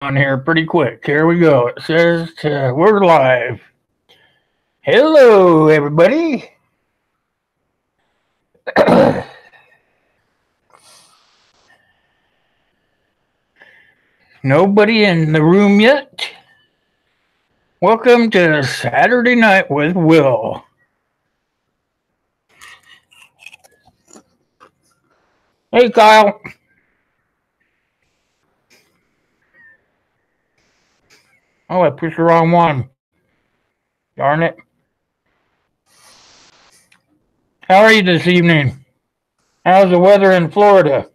on here pretty quick. Here we go. It says we're live. Hello, everybody. Nobody in the room yet? Welcome to Saturday Night with Will. Hey, Kyle. Oh, I pushed the wrong one. Darn it. How are you this evening? How's the weather in Florida?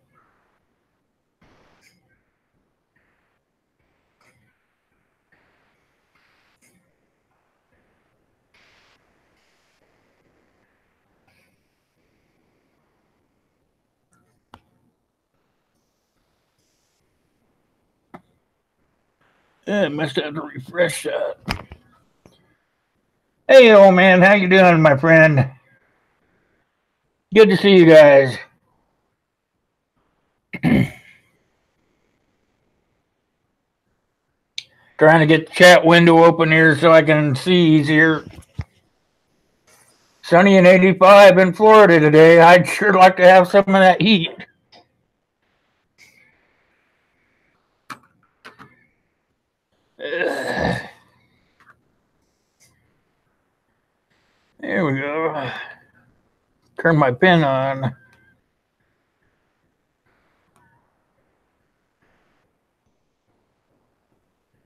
Must have to refresh that. Hey, old man, how you doing, my friend? Good to see you guys. Trying to get the chat window open here so I can see easier. Sunny and 85 in Florida today. I'd sure like to have some of that heat. There we go. Turn my pen on.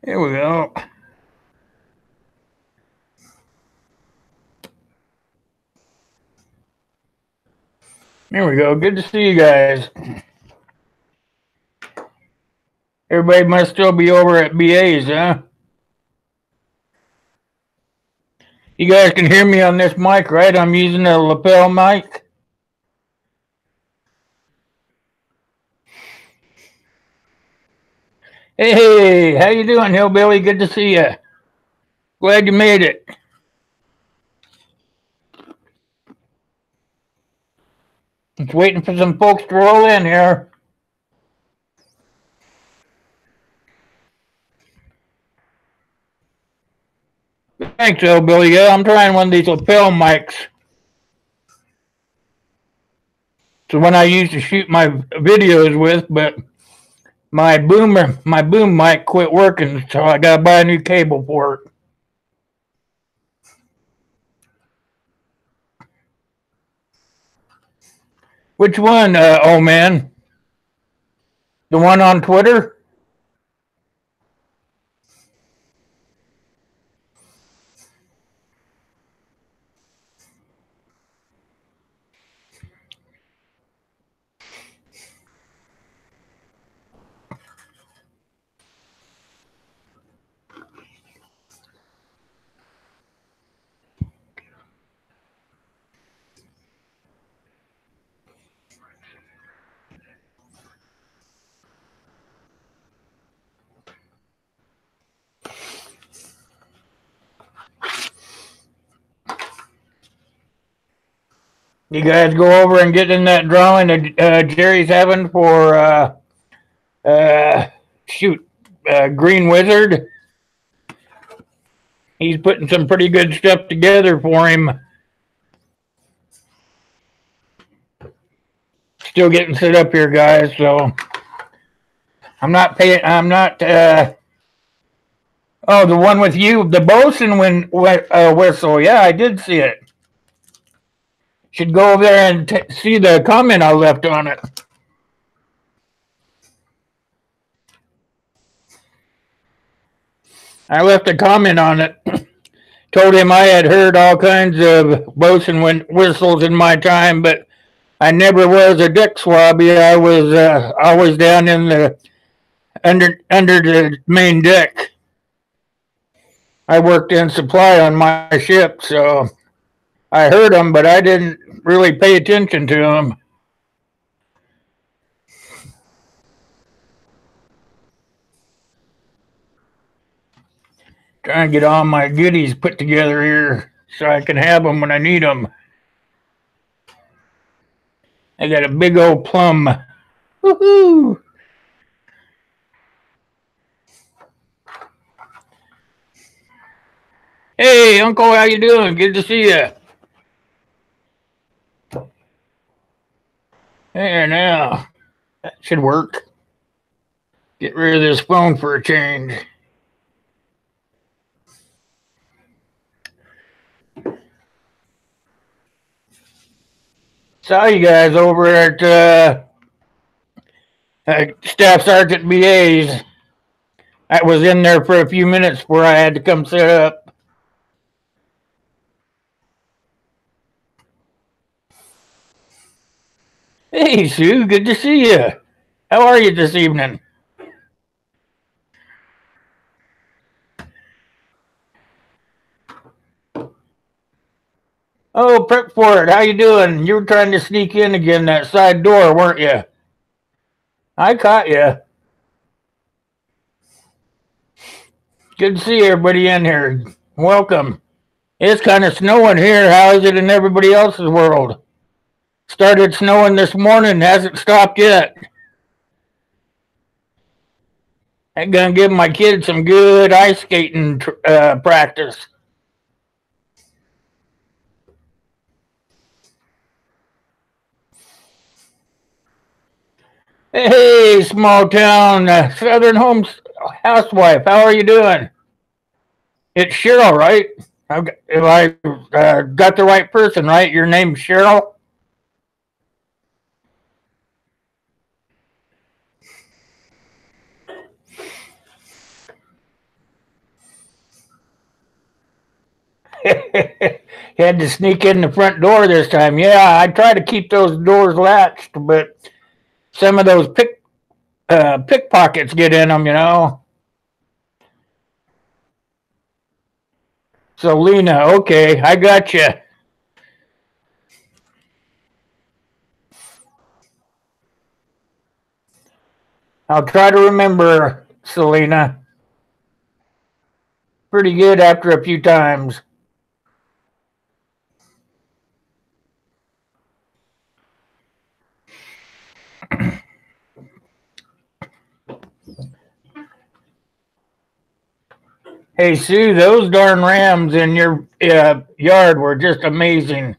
Here we go. There we go. Good to see you guys. Everybody must still be over at BA's, huh? You guys can hear me on this mic, right? I'm using a lapel mic. Hey, how you doing, Hillbilly? Good to see you. Glad you made it. Just waiting for some folks to roll in here. Thanks, Hillbilly. Yeah, I'm trying one of these lapel mics. It's the one I used to shoot my videos with, but my boom mic quit working, so I gotta buy a new cable for it. Which one, old man? The one on Twitter? You guys go over and get in that drawing that Jerry's having for Green Wizard. He's putting some pretty good stuff together for him. Still getting set up here, guys. So I'm not paying. I'm not. Oh, the one with you, the bosun whistle. Yeah, I did see it. Should go over there and see the comment I left on it. I left a comment on it. Told him I had heard all kinds of bosun whistles in my time, but I never was a deck swabby. I was always down in the under the main deck. I worked in supply on my ship, so I heard them, but I didn't really pay attention to them. Trying to get all my goodies put together here so I can have them when I need them. I got a big old plum. Woohoo! Hey, Uncle, how you doing? Good to see you. There now. That should work. Get rid of this phone for a change. Saw you guys over at Staff Sergeant BA's. I was in there for a few minutes before I had to come set up. Hey, Sue, good to see you. How are you this evening? Oh, prep for it. How you doing? You were trying to sneak in again that side door, weren't you? I caught you. Good to see everybody in here. Welcome. It's kind of snowing here. How is it in everybody else's world? Started snowing this morning. Hasn't stopped yet. I'm going to give my kids some good ice skating practice. Hey, small town Southern Home housewife. How are you doing? It's Cheryl, right? If I got the right person, right? Your name's Cheryl? Had to sneak in the front door this time. Yeah, I try to keep those doors latched, but some of those pickpockets get in them, you know. So Lena, okay, I got you. I'll try to remember, Selena. Pretty good after a few times. Hey, Sue, those darn rams in your yard were just amazing.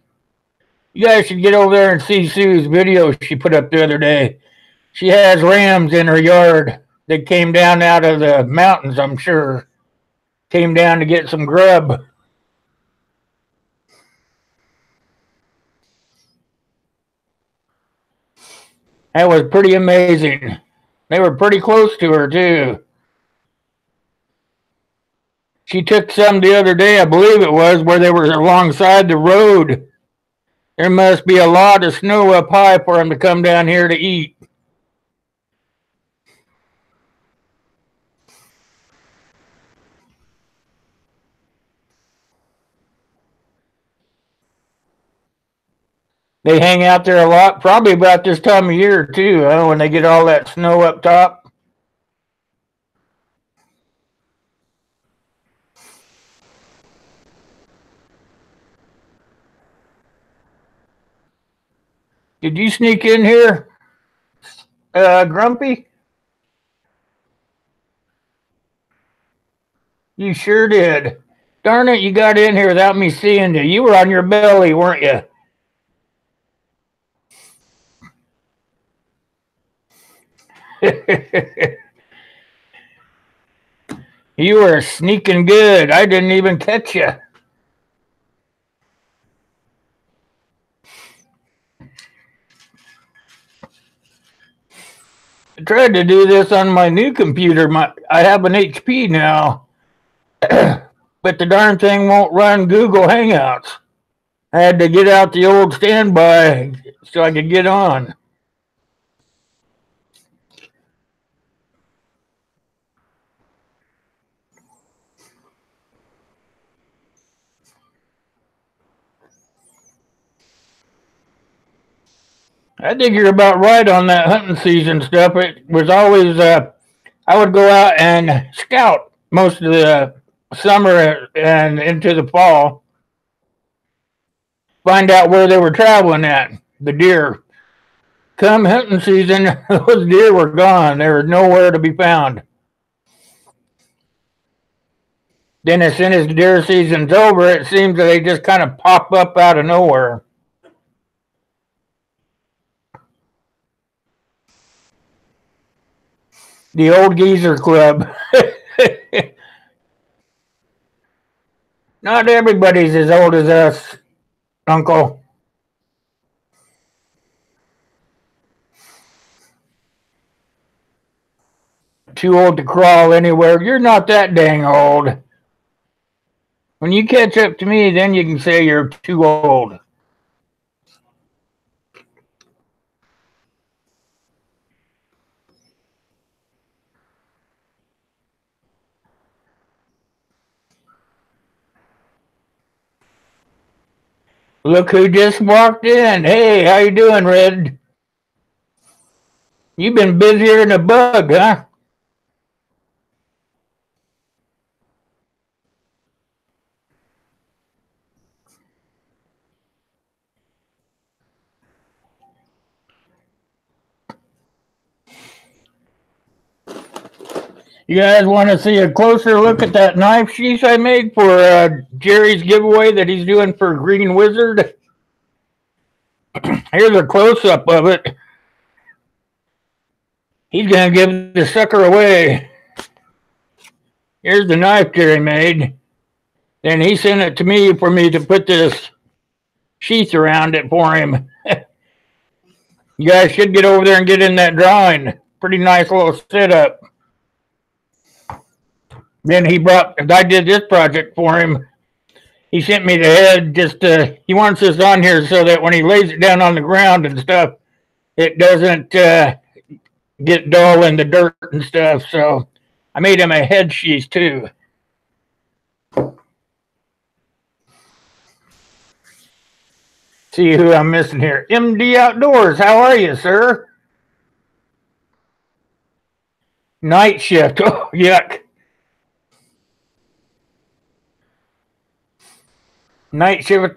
You guys should get over there and see Sue's video she put up the other day. She has rams in her yard that came down out of the mountains, I'm sure. Came down to get some grub. That was pretty amazing. They were pretty close to her, too. She took some the other day, I believe it was, where they were alongside the road. There must be a lot of snow up high for them to come down here to eat. They hang out there a lot, probably about this time of year, too, when they get all that snow up top. Did you sneak in here, Grumpy? You sure did. Darn it, you got in here without me seeing you. You were on your belly, weren't you? You were sneaking good. I didn't even catch you. I tried to do this on my new computer. I have an HP now, but the darn thing won't run Google Hangouts. I had to get out the old standby so I could get on. I think you're about right on that hunting season stuff. It was always, I would go out and scout most of the summer and into the fall, find out where they were traveling at, the deer. Come hunting season, those deer were gone. They were nowhere to be found. Then as soon as the deer season's over, it seems that they just kind of pop up out of nowhere. The old geezer club. Not everybody's as old as us, Uncle. Too old to crawl anywhere. You're not that dang old. When you catch up to me, then you can say you're too old. Look who just walked in. Hey, how you doing, Red? You've been busier than a bug, huh? You guys want to see a closer look at that knife sheath I made for Jerry's giveaway that he's doing for Green Wizard? Here's a close-up of it. He's going to give the sucker away. Here's the knife Jerry made. Then he sent it to me for me to put this sheath around it for him. You guys should get over there and get in that drawing. Pretty nice little setup. Then I did this project for him. He sent me the head he wants this on here so that when he lays it down on the ground and stuff, it doesn't get dull in the dirt and stuff. So I made him a head sheath too. See who I'm missing here. MD Outdoors, how are you, sir? Night shift. Oh, yuck. Night shift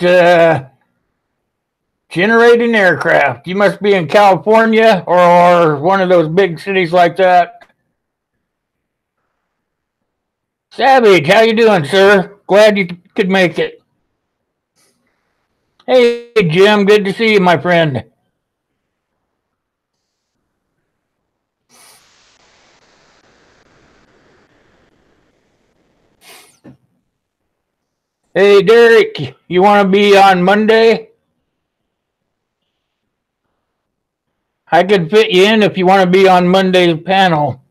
generating aircraft. You must be in California or one of those big cities like that. Savage, how you doing, sir? Glad you could make it. Hey, Jim, good to see you, my friend. Hey, Derek, you want to be on Monday? I could fit you in if you want to be on Monday's panel.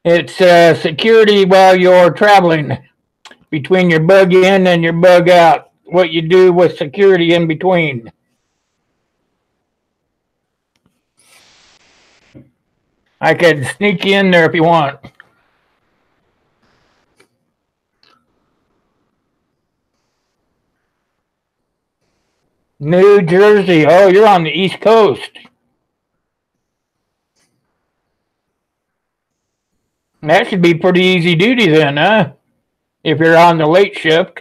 It's security while you're traveling between your bug in and your bug out. What you do with security in between. I could sneak you in there if you want. New Jersey. Oh, you're on the East Coast. That should be pretty easy duty then, huh? If you're on the late shift.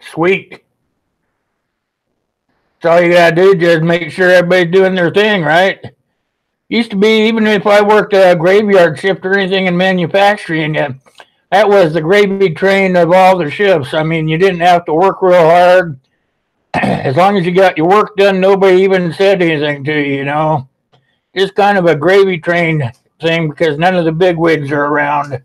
Sweet. That's all you gotta do, just make sure everybody's doing their thing, right? Used to be, even if I worked a graveyard shift or anything in manufacturing, that was the gravy train of all the shifts. I mean, you didn't have to work real hard. As long as you got your work done, nobody even said anything to you, you know? Just kind of a gravy train thing because none of the bigwigs are around.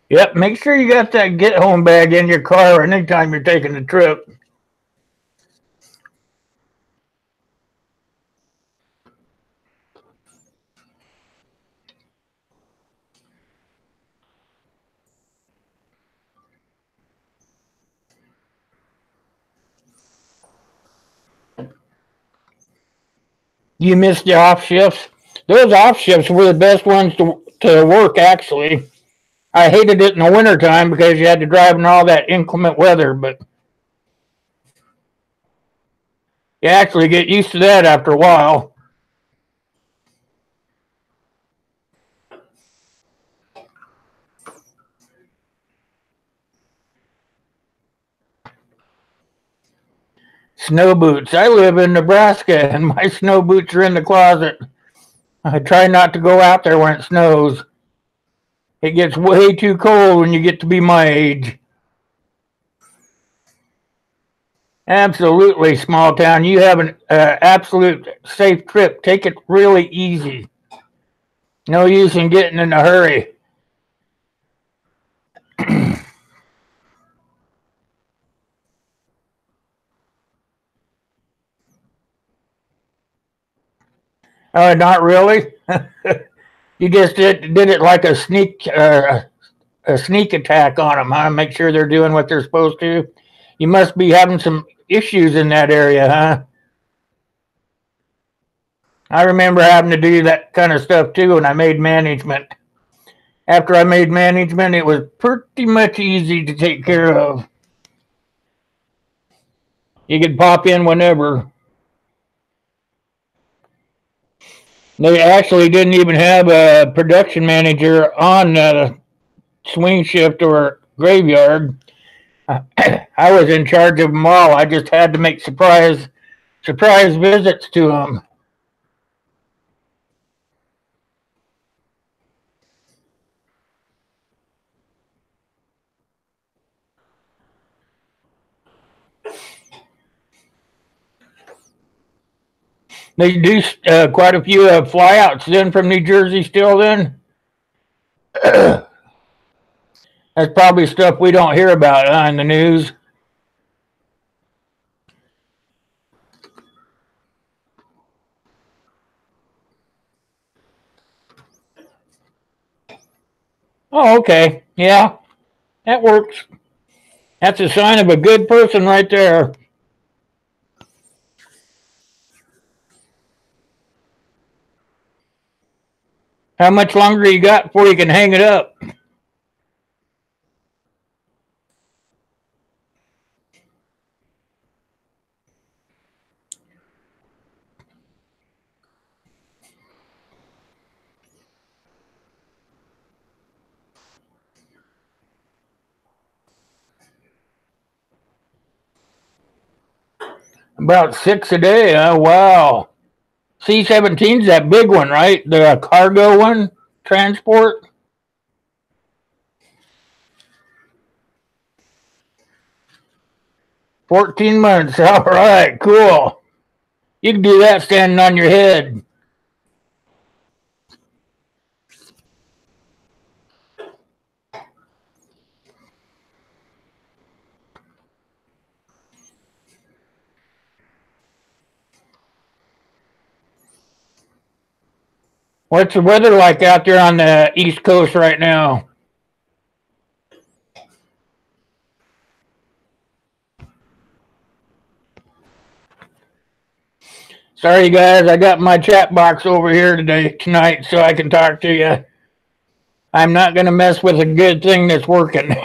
Yep, make sure you got that get home bag in your car anytime you're taking a trip. You missed the off shifts. Those off shifts were the best ones to work, actually. I hated it in the wintertime because you had to drive in all that inclement weather, but you actually get used to that after a while. Snow boots. I live in Nebraska and my snow boots are in the closet. I try not to go out there when it snows. It gets way too cold when you get to be my age. Absolutely, small town. You have an absolute safe trip. Take it really easy. No use in getting in a hurry. Not really. You just did it like a sneak attack on them, huh? Make sure they're doing what they're supposed to. You must be having some issues in that area, huh? I remember having to do that kind of stuff too when I made management. After I made management, it was pretty much easy to take care of. You could pop in whenever. They actually didn't even have a production manager on swing shift or graveyard. I was in charge of them all. I just had to make surprise visits to them. They do quite a few flyouts then from New Jersey still then. That's probably stuff we don't hear about in the news. Oh, okay. Yeah, that works. That's a sign of a good person right there. How much longer you got before you can hang it up? About 6 a day. Wow. C-17's that big one, right? The cargo one, transport. 14 months. All right, cool. You can do that standing on your head. What's the weather like out there on the East Coast right now? Sorry, guys, I got my chat box over here tonight so I can talk to you. I'm not going to mess with a good thing that's working.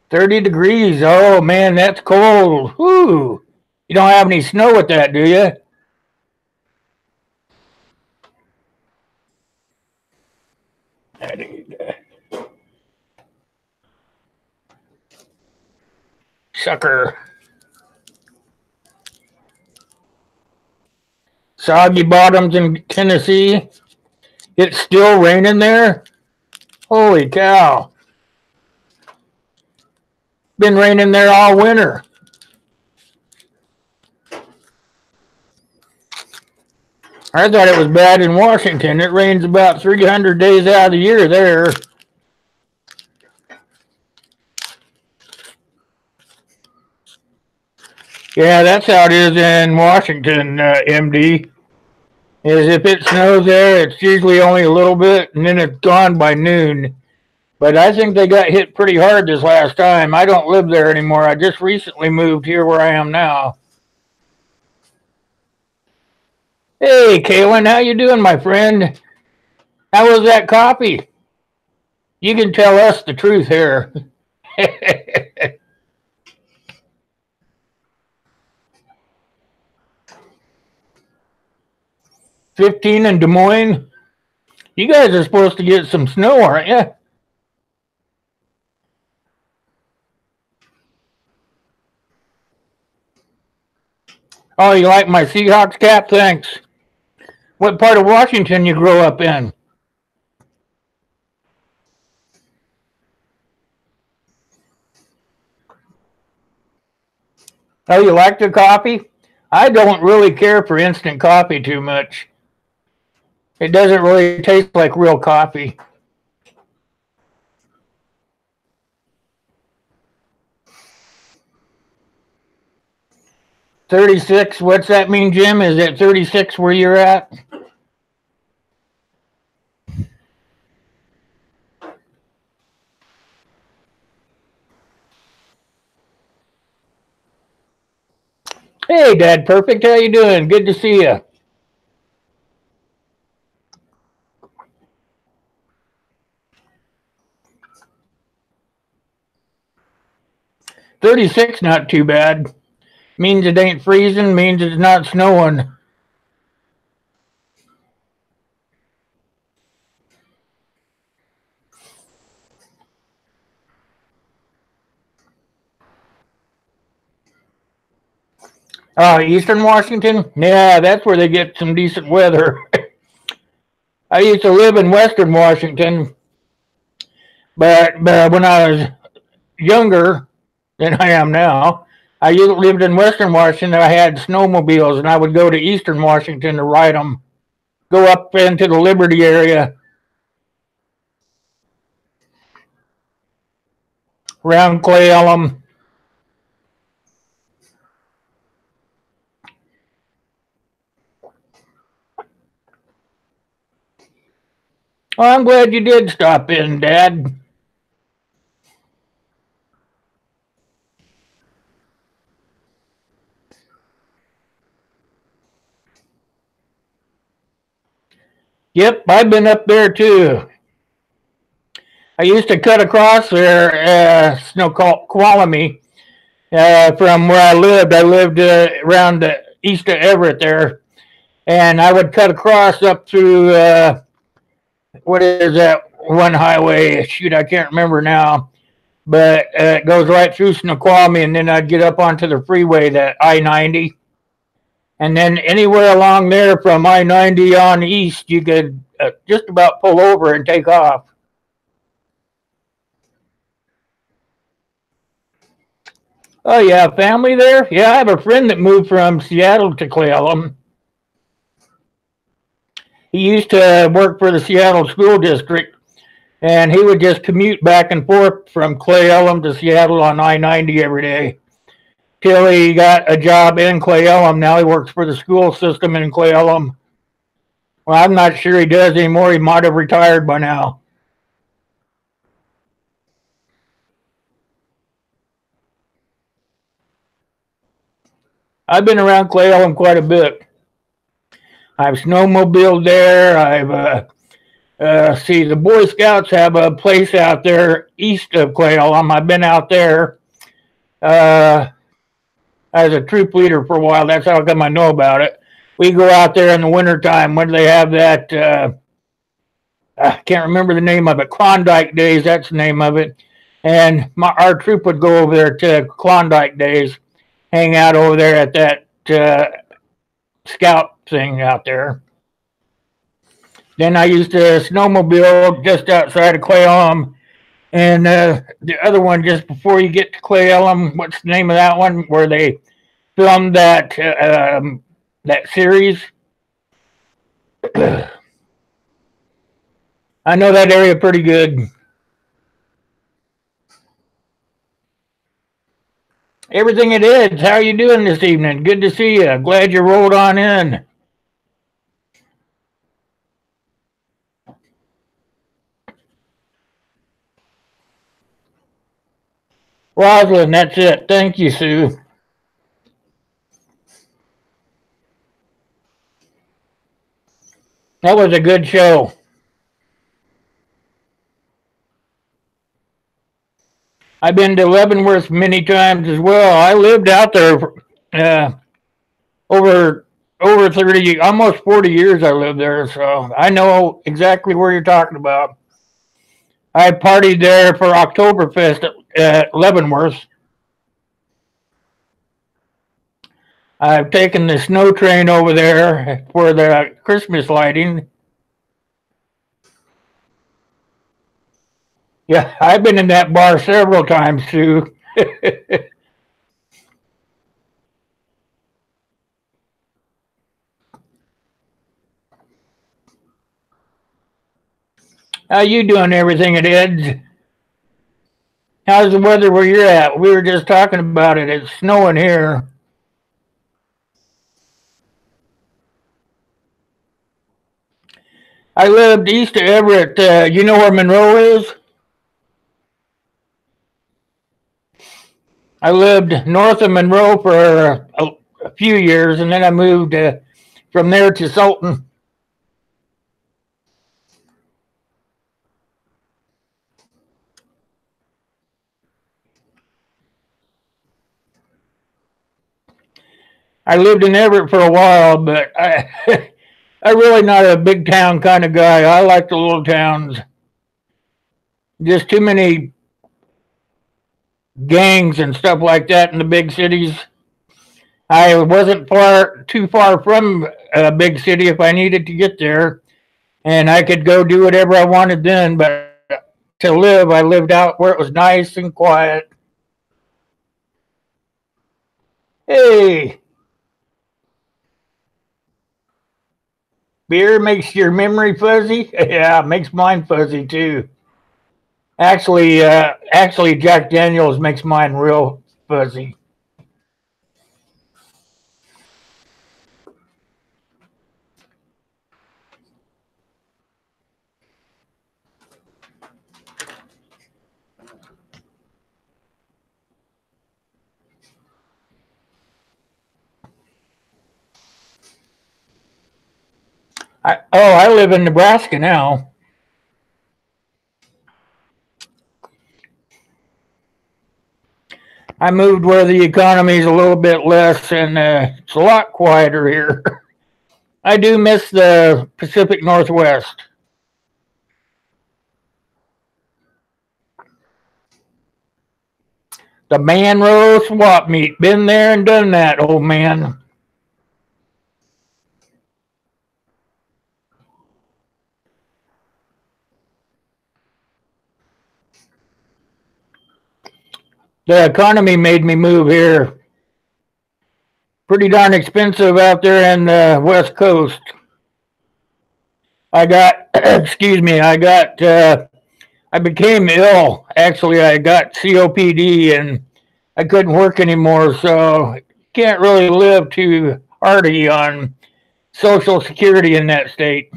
30 degrees. Oh, man, that's cold. Whew. You don't have any snow with that, do you? Sucker. Soggy bottoms in Tennessee. It's still raining there? Holy cow. Been raining there all winter. I thought it was bad in Washington. It rains about 300 days out of the year there. Yeah, that's how it is in Washington, MD. Is if it snows there, it's usually only a little bit, and then it's gone by noon. But I think they got hit pretty hard this last time. I don't live there anymore. I just recently moved here where I am now. Hey, Kaylin, how you doing, my friend? How was that coffee? You can tell us the truth here. 15 in Des Moines. You guys are supposed to get some snow, aren't you? Oh, you like my Seahawks cap? Thanks. What part of Washington you grow up in? Oh, you like the coffee? I don't really care for instant coffee too much. It doesn't really taste like real coffee. 36, what's that mean, Jim? Is it 36 where you're at? Hey, Dad Perfect, how you doing? Good to see you. 36, not too bad. Means it ain't freezing, means it's not snowing. Eastern Washington? Yeah, that's where they get some decent weather. I used to live in Western Washington, but when I was younger than I am now, I lived in Western Washington. I had snowmobiles, and I would go to Eastern Washington to ride them. Go up into the Liberty area, around Clay Elum. Well, I'm glad you did stop in, Dad. Yep, I've been up there too. I used to cut across there, Snoqualmie, from where I lived. I lived around east of Everett there, and I would cut across up through what is that one highway? Shoot, I can't remember now, but it goes right through Snoqualmie, and then I'd get up onto the freeway, that I-90, and then anywhere along there from I-90 on east, you could just about pull over and take off. Oh yeah, family there. Yeah, I have a friend that moved from Seattle to Cle Elum. He used to work for the Seattle School District, and he would just commute back and forth from Cle Elum to Seattle on I-90 every day till he got a job in Cle Elum. Now he works for the school system in Cle Elum. Well, I'm not sure he does anymore. He might have retired by now. I've been around Cle Elum quite a bit. I've snowmobiled there. See, the Boy Scouts have a place out there east of Cle Elum. I've been out there as a troop leader for a while. That's how come I know about it. We go out there in the wintertime when they have that, I can't remember the name of it, Klondike Days, that's the name of it. And our troop would go over there to Klondike Days, hang out over there at that scout thing out there. Then I used to snowmobile just outside of Cle Elum. And the other one, just before you get to Cle Elum, what's the name of that one where they filmed that that series? I know that area pretty good. Everything it is. How are you doing this evening? Good to see you. Glad you rolled on in. Rosalind, that's it. Thank you, Sue. That was a good show. I've been to Leavenworth many times as well. I lived out there over 30, almost 40 years. I lived there, so I know exactly where you're talking about. I partied there for Oktoberfest at Leavenworth. I've taken the snow train over there for the Christmas lighting. Yeah, I've been in that bar several times too. How you doing everything at Ed's? How's the weather where you're at? We were just talking about it. It's snowing here. I lived east of Everett. You know where Monroe is? I lived north of Monroe for a few years, and then I moved from there to Sultan. I lived in Everett for a while, but I'm really not a big town kind of guy. I like the little towns. Just too many gangs and stuff like that in the big cities. I wasn't too far from a big city if I needed to get there, and I could go do whatever I wanted then. But to live, I lived out where it was nice and quiet. Hey, beer makes your memory fuzzy? Yeah, it makes mine fuzzy too. Actually, Jack Daniels makes mine real fuzzy. I live in Nebraska now. I moved where the economy's a little bit less and it's a lot quieter here. I do miss the Pacific Northwest. The Manroe swap meet. Been there and done that, old man. The economy made me move here. Pretty darn expensive out there in the West Coast. I got, excuse me, I became ill. Actually, I got COPD and I couldn't work anymore, so can't really live too hearty on Social Security in that state.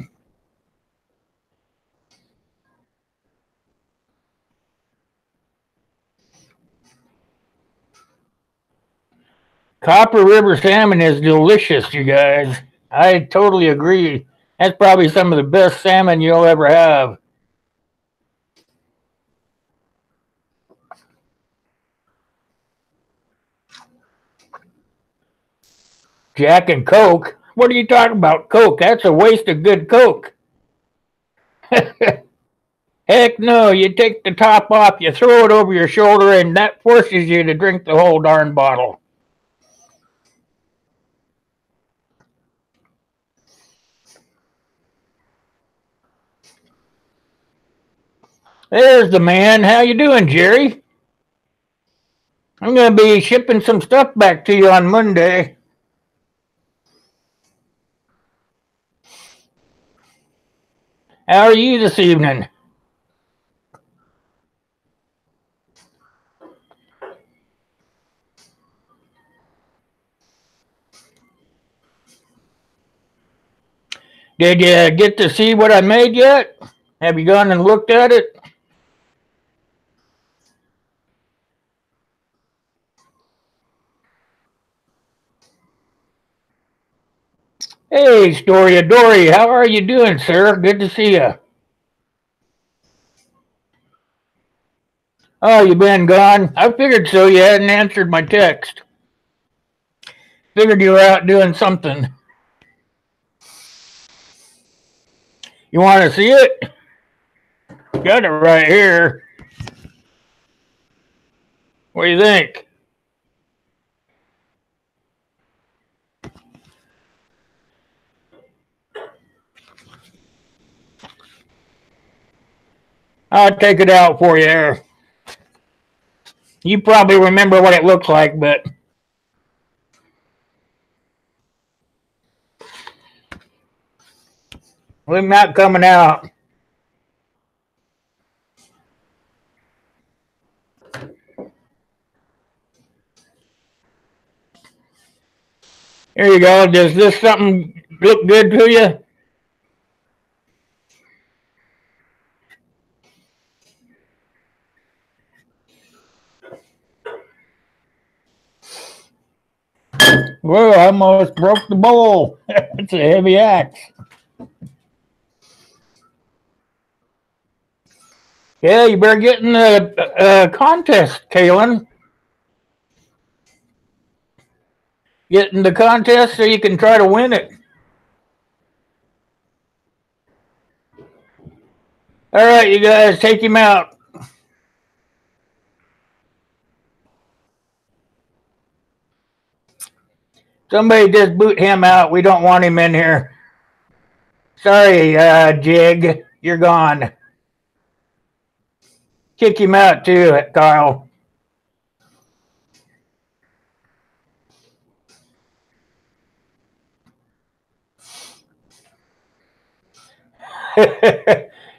Copper River salmon is delicious, you guys. I totally agree. That's probably some of the best salmon you'll ever have. Jack and Coke? What are you talking about, Coke? That's a waste of good Coke. Heck no, you take the top off, you throw it over your shoulder, and that forces you to drink the whole darn bottle. There's the man. How you doing, Jerry? I'm going to be shipping some stuff back to you on Monday. How are you this evening? Did you get to see what I made yet? Have you gone and looked at it? Hey, Storia Dory, how are you doing, sir? Good to see you. Oh, you been gone? I figured so. You hadn't answered my text. Figured you were out doing something. You want to see it? Got it right here. What do you think? I'll take it out for you there. You probably remember what it looks like, but we're not coming out. There you go. Does this something look good to you? Whoa, I almost broke the bowl. It's a heavy axe. Yeah, you better get in the contest, Kaylin. Get in the contest so you can try to win it. All right, you guys, take him out. Somebody just boot him out. We don't want him in here. Sorry, Jig. You're gone. Kick him out too, Kyle.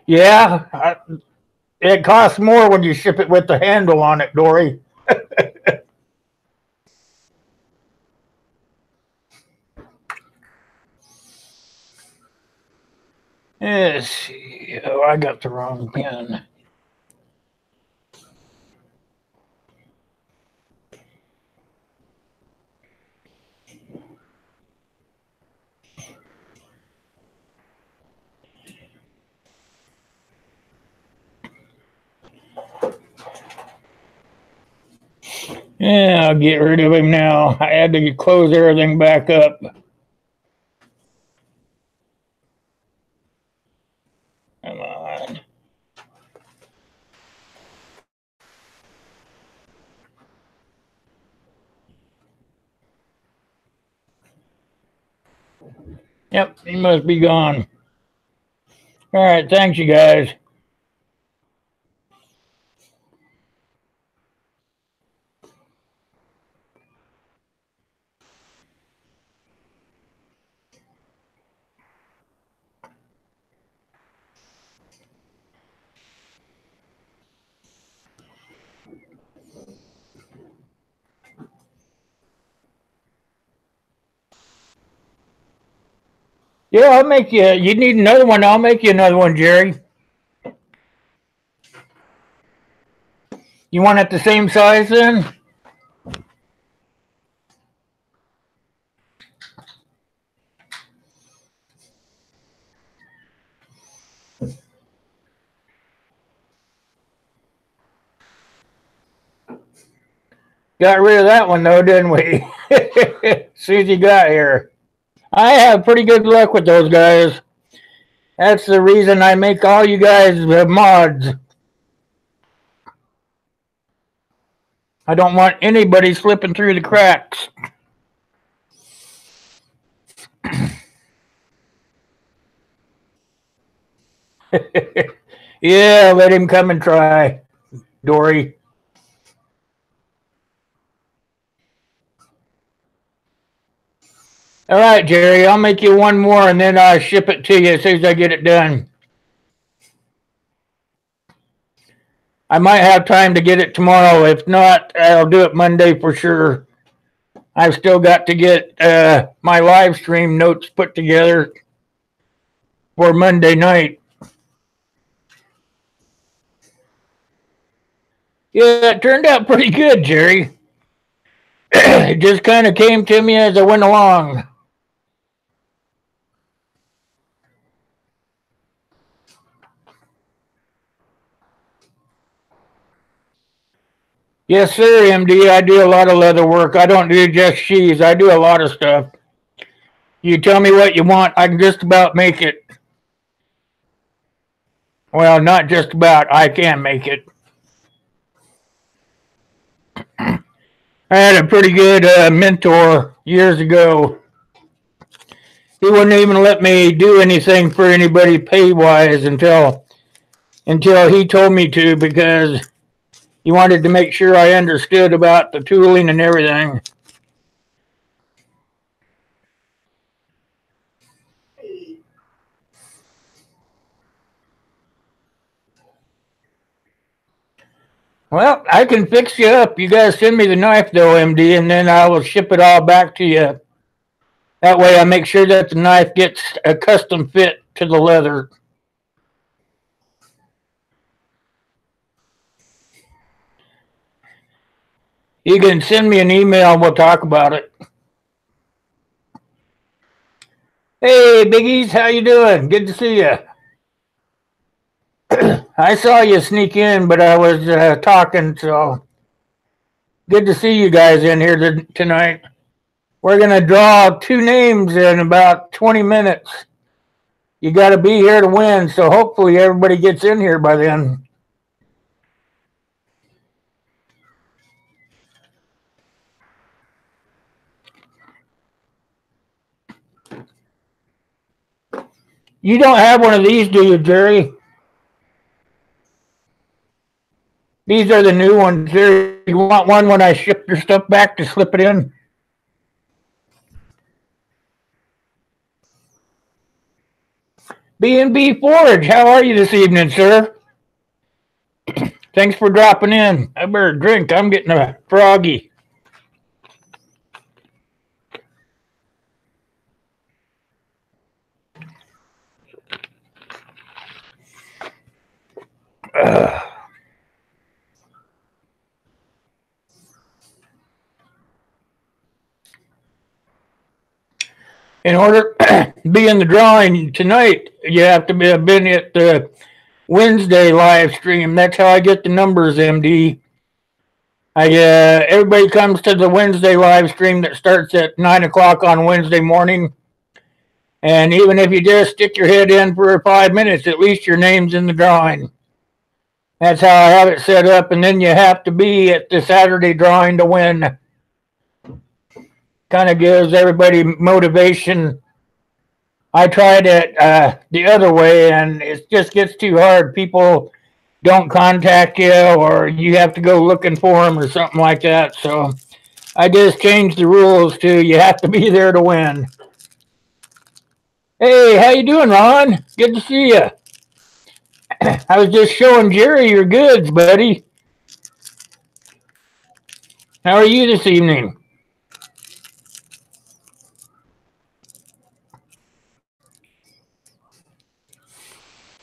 Yeah, it costs more when you ship it with the handle on it, Dory. Let's see. Oh, I got the wrong pen. Yeah, I'll get rid of him now. I had to close everything back up. Come on. Yep, he must be gone. All right, thanks, you guys. Yeah, I'll make you. You need another one? I'll make you another one, Jerry. You want it the same size then? Got rid of that one though, didn't we? As soon as you got here. I have pretty good luck with those guys. That's the reason I make all you guys mods. I don't want anybody slipping through the cracks. Yeah, let him come and try, Dory. All right, Jerry, I'll make you one more and then I'll ship it to you as soon as I get it done. I might have time to get it tomorrow. If not, I'll do it Monday for sure. I've still got to get my live stream notes put together for Monday night. Yeah, it turned out pretty good, Jerry. It just kind of came to me as I went along. Yes, sir, MD. I do a lot of leather work. I don't do just sheaths. I do a lot of stuff. You tell me what you want, I can just about make it. Well, not just about. I can make it. I had a pretty good mentor years ago. He wouldn't even let me do anything for anybody pay-wise until until he told me to because he wanted to make sure I understood about the tooling and everything. Well, I can fix you up. You guys send me the knife though, MD, and then I will ship it all back to you. That way I make sure that the knife gets a custom fit to the leather. You can send me an email and we'll talk about it. Hey, Biggies, how you doing? Good to see you. I saw you sneak in, but I was talking, so good to see you guys in here tonight. We're going to draw 2 names in about 20 minutes. You got to be here to win, so hopefully everybody gets in here by then. You don't have one of these, do you, Jerry? These are the new ones. Jerry, you want one when I ship your stuff back to slip it in? B&B Forge, how are you this evening, sir? Thanks for dropping in. I better drink. I'm getting a froggy. In order to be in the drawing tonight, you have to have been at the Wednesday live stream. That's how I get the numbers, MD. Everybody comes to the Wednesday live stream that starts at 9 o'clock on Wednesday morning. And even if you just stick your head in for 5 minutes, at least your name's in the drawing. That's how I have it set up. And then you have to be at the Saturday drawing to win. Kind of gives everybody motivation. I tried it the other way, and it just gets too hard. People don't contact you, or you have to go looking for them or something like that. So I just changed the rules to you have to be there to win. Hey, how you doing, Ron? Good to see you. I was just showing Jerry your goods, buddy. How are you this evening?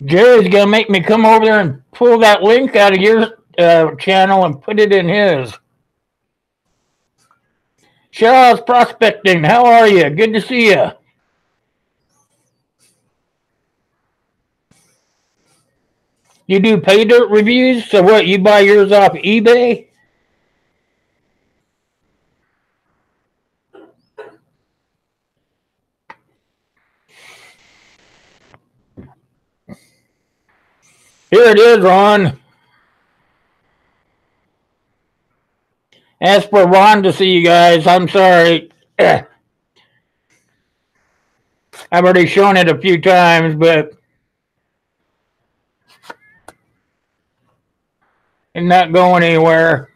Jerry's going to make me come over there and pull that link out of your channel and put it in his. Shaw's Prospecting, how are you? Good to see you. You do pay dirt reviews? So what, you buy yours off eBay? Here it is, Ron. Ask for Ron to see you guys. I'm sorry. I've already shown it a few times, but it's not going anywhere.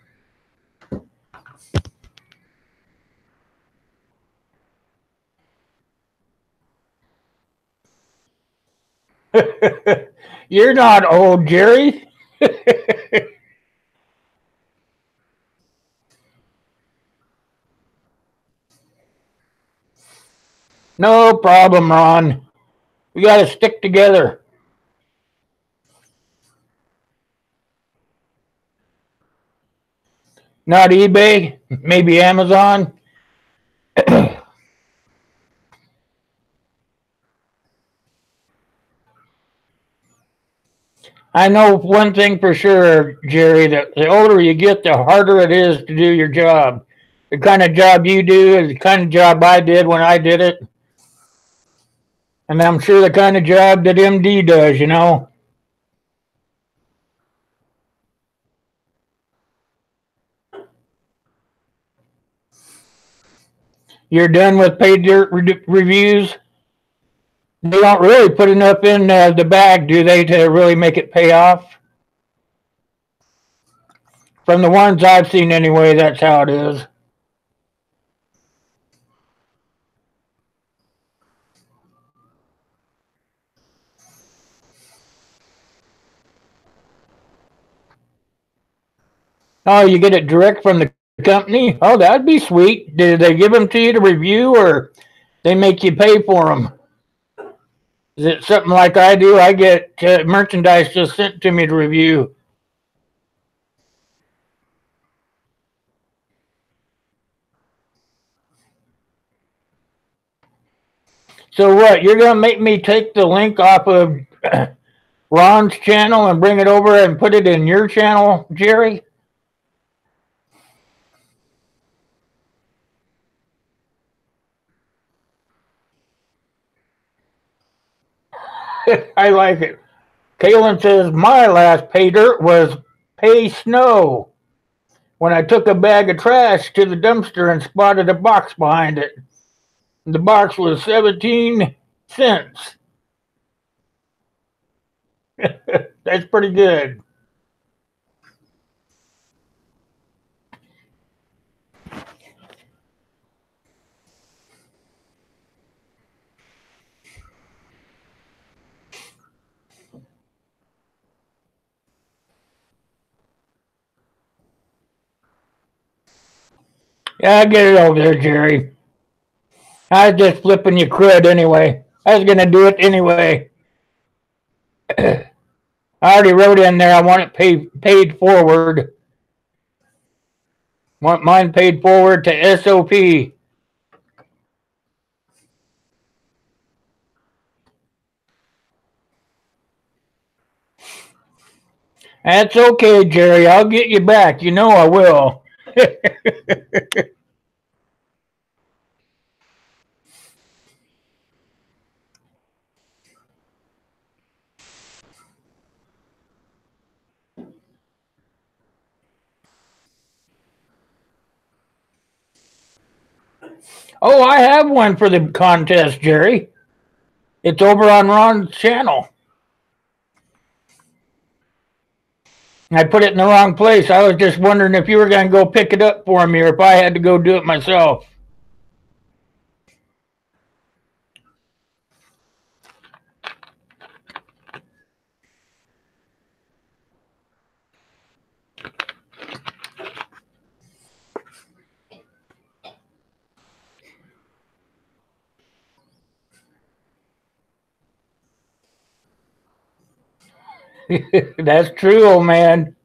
You're not old, Jerry. No problem, Ron. We got to stick together. Not eBay, maybe Amazon. I know one thing for sure, Jerry, that the older you get, the harder it is to do your job. The kind of job you do is the kind of job I did when I did it. And I'm sure the kind of job that MD does, you know. You're done with paid dirt reviews? They don't really put enough in the bag, do they, to really make it pay off? From the ones I've seen anyway, that's how it is. Oh, you get it direct from the company? Oh, that'd be sweet. Did they give them to you to review, or they make you pay for them? Is it something like I do? I get merchandise just sent to me to review. So what? You're gonna make me take the link off of Ron's channel and bring it over and put it in your channel, Jerry? I like it. Kalen says my last pay dirt was pay snow when I took a bag of trash to the dumpster and spotted a box behind it. The box was 17 cents. That's pretty good. Yeah, I get it over there, Jerry. I was just flipping you crud anyway. I was gonna do it anyway. I already wrote in there I want it paid forward. Want mine paid forward to SOP. That's okay, Jerry. I'll get you back. You know I will. Oh, I have one for the contest, Jerry. It's over on Ron's channel. I put it in the wrong place. I was just wondering if you were going to go pick it up for me or if I had to go do it myself. That's true, old man.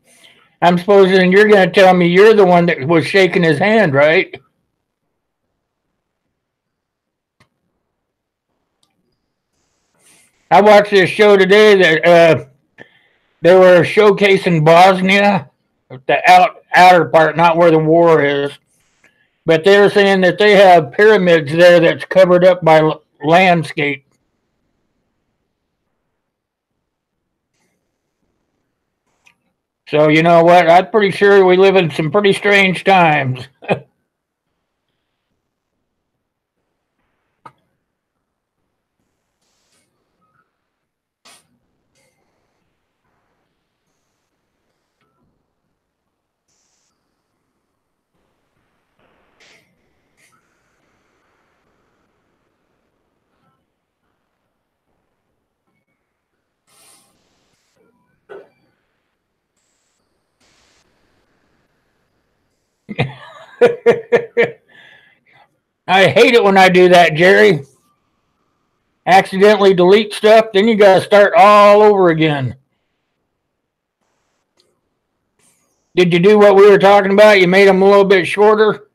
I'm supposing you're going to tell me you're the one that was shaking his hand, right? I watched this show today that they were showcasing Bosnia, the outer part, not where the war is. But they were saying that they have pyramids there that's covered up by landscape. So you know what? I'm pretty sure we live in some pretty strange times. I hate it when I do that, Jerry. Accidentally delete stuff, then you got to start all over again. Did you do what we were talking about? You made them a little bit shorter?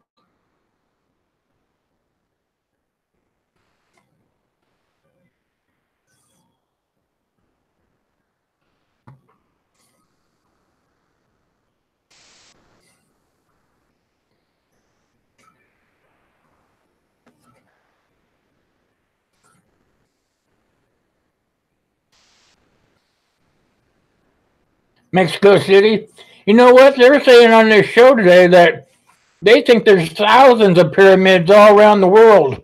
Mexico City? You know what? They're saying on this show today that they think there's thousands of pyramids all around the world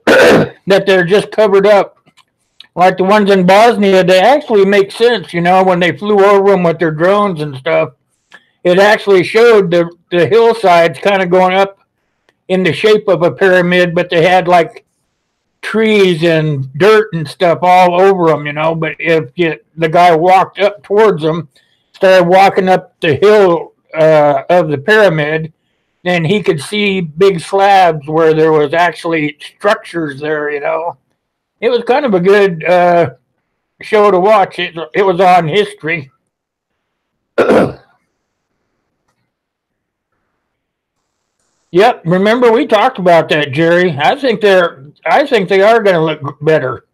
that they're just covered up. like the ones in Bosnia, they actually make sense, you know, when they flew over them with their drones and stuff. It actually showed the hillsides kind of going up in the shape of a pyramid, but they had like trees and dirt and stuff all over them, you know. But if the guy walked up towards them, started walking up the hill of the pyramid, then he could see big slabs where there was actually structures there, you know. It was kind of a good show to watch. It was on history. Yep, remember we talked about that, Jerry. I think they are going to look better.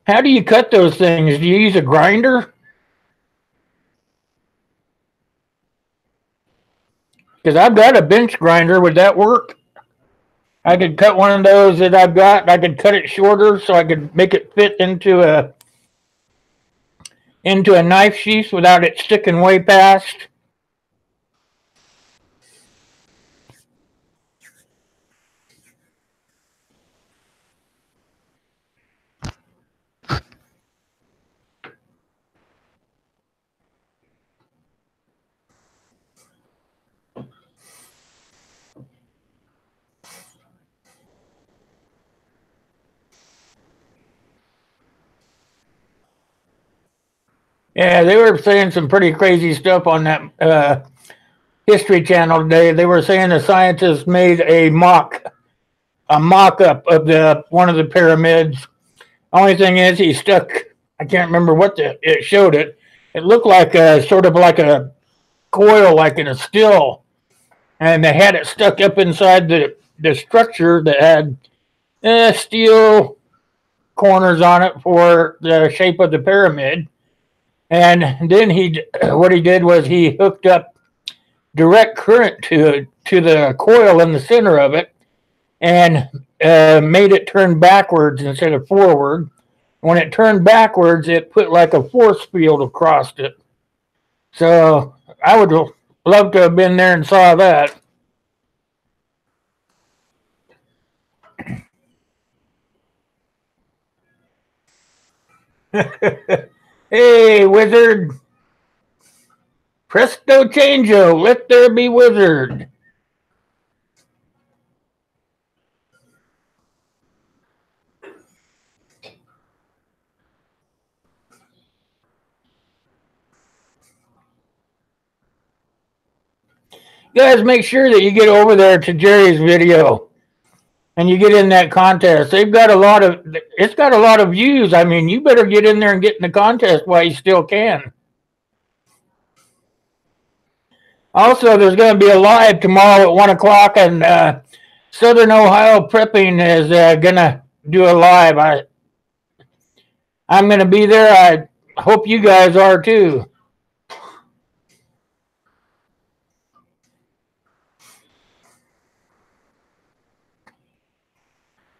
How do you cut those things? Do you use a grinder? Because I've got a bench grinder. Would that work? I could cut one of those that I've got. I could cut it shorter so I could make it fit into a knife sheath without it sticking way past. Yeah, they were saying some pretty crazy stuff on that History Channel today. They were saying the scientists made a mock-up of the one of the pyramids. Only thing is, he stuck. I can't remember what it showed it. It looked like a sort of like a coil, like in a still, and they had it stuck up inside the structure that had steel corners on it for the shape of the pyramid. And then what he did was he hooked up direct current to the coil in the center of it, and made it turn backwards instead of forward. When it turned backwards, it put like a force field across it. So I would love to have been there and saw that. Hey, wizard. Presto changeo, let there be wizard. Guys, make sure that you get over there to Jerry's video and you get in that contest. It's got a lot of views. I mean, you better get in there and get in the contest while you still can. Also, there's going to be a live tomorrow at 1 o'clock, and Southern Ohio Prepping is going to do a live. I'm going to be there. I hope you guys are too.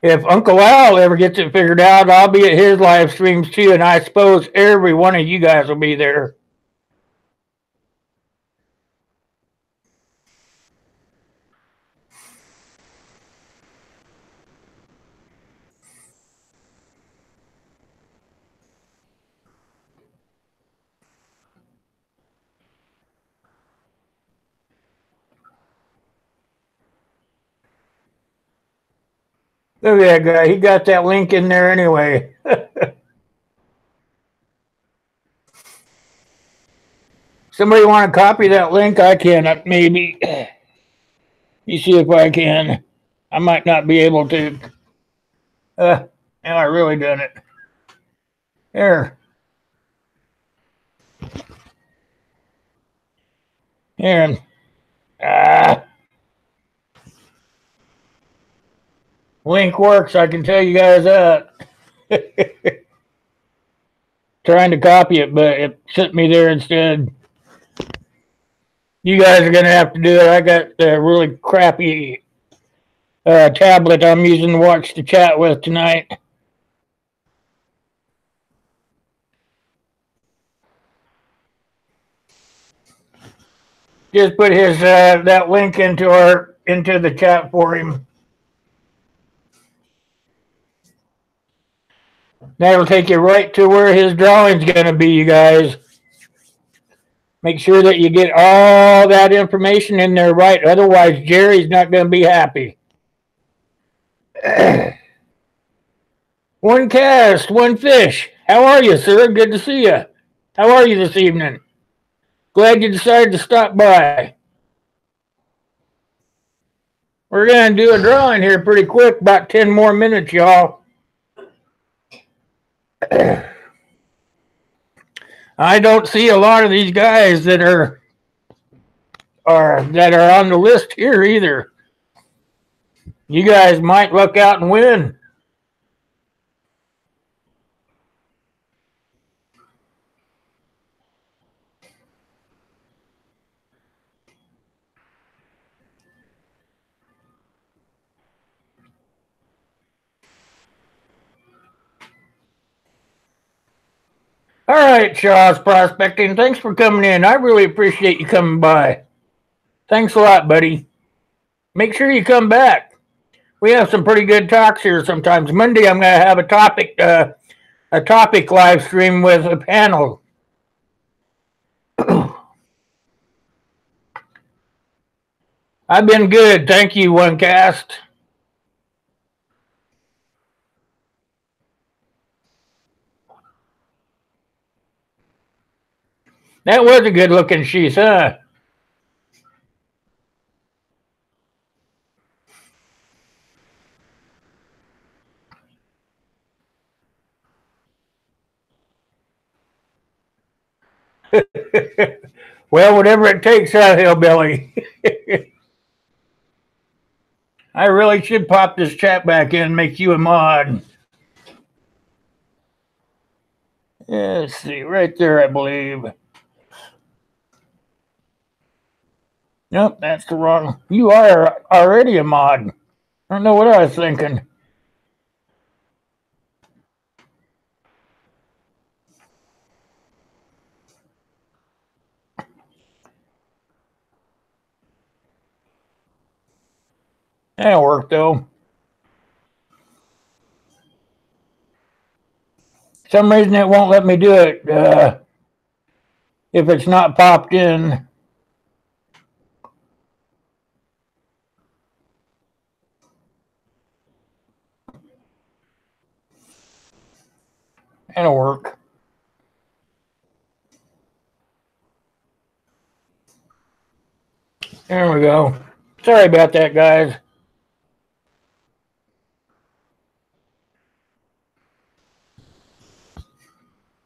If Uncle Al ever gets it figured out, I'll be at his live streams too, and I suppose every one of you guys will be there. Look at that guy. He got that link in there anyway. Somebody want to copy that link? I can, maybe. Let me see if I can. I might not be able to. Now I really done it. There. Here. Link works, I can tell you guys that. Trying to copy it, but it sent me there instead. You guys are going to have to do it. I got a really crappy tablet I'm using to watch the chat with tonight. Just put his that link into the chat for him. That'll take you right to where his drawing's going to be, you guys. Make sure that you get all that information in there right. Otherwise, Jerry's not going to be happy. One cast, one fish. How are you, sir? Good to see you. How are you this evening? Glad you decided to stop by. We're going to do a drawing here pretty quick, about 10 more minutes, y'all. I don't see a lot of these guys that are on the list here either. You guys might luck out and win. All right, Shaw's Prospecting. Thanks for coming in. I really appreciate you coming by. Thanks a lot, buddy. Make sure you come back. We have some pretty good talks here sometimes. Monday, I'm going to have a topic live stream with a panel. I've been good. Thank you, One Cast. That was a good looking sheath, huh? Well, whatever it takes, hillbilly. I really should pop this chat back in and make you a mod. Let's see, right there, I believe. Nope, that's the wrong. You are already a mod. I don't know what I was thinking. That'll work, though. For some reason it won't let me do it if it's not popped in. That'll work. There we go. Sorry about that, guys.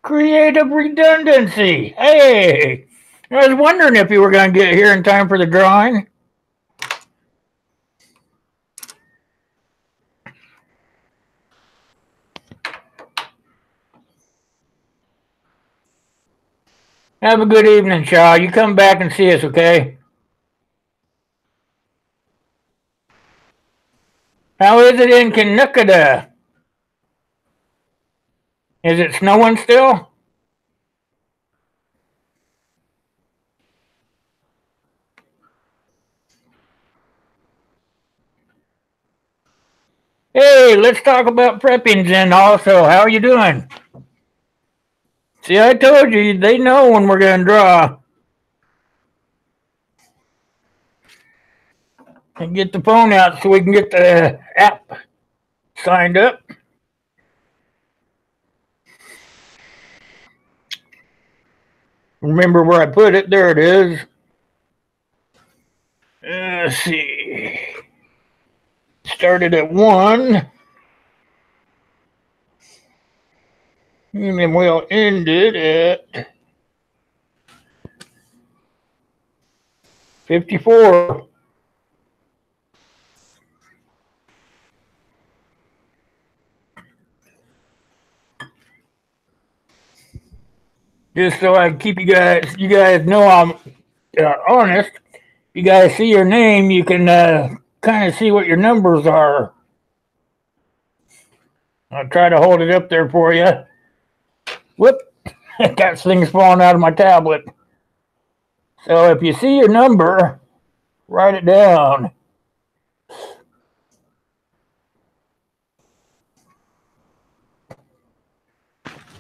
Creative redundancy. Hey, I was wondering if you were going to get here in time for the drawing. Have a good evening, Shaw. You come back and see us, okay? How is it in Canada? Is it snowing still? Hey, let's talk about prepping then also. How are you doing? See, I told you, they know when we're going to draw. And get the phone out so we can get the app signed up. Remember where I put it? There it is. Let's see. Started at 1. And then we'll end it at 54. Just so I can keep you guys know I'm honest. You guys see your name, you can kind of see what your numbers are. I'll try to hold it up there for you. Whoop, got things falling out of my tablet. So if you see your number, write it down.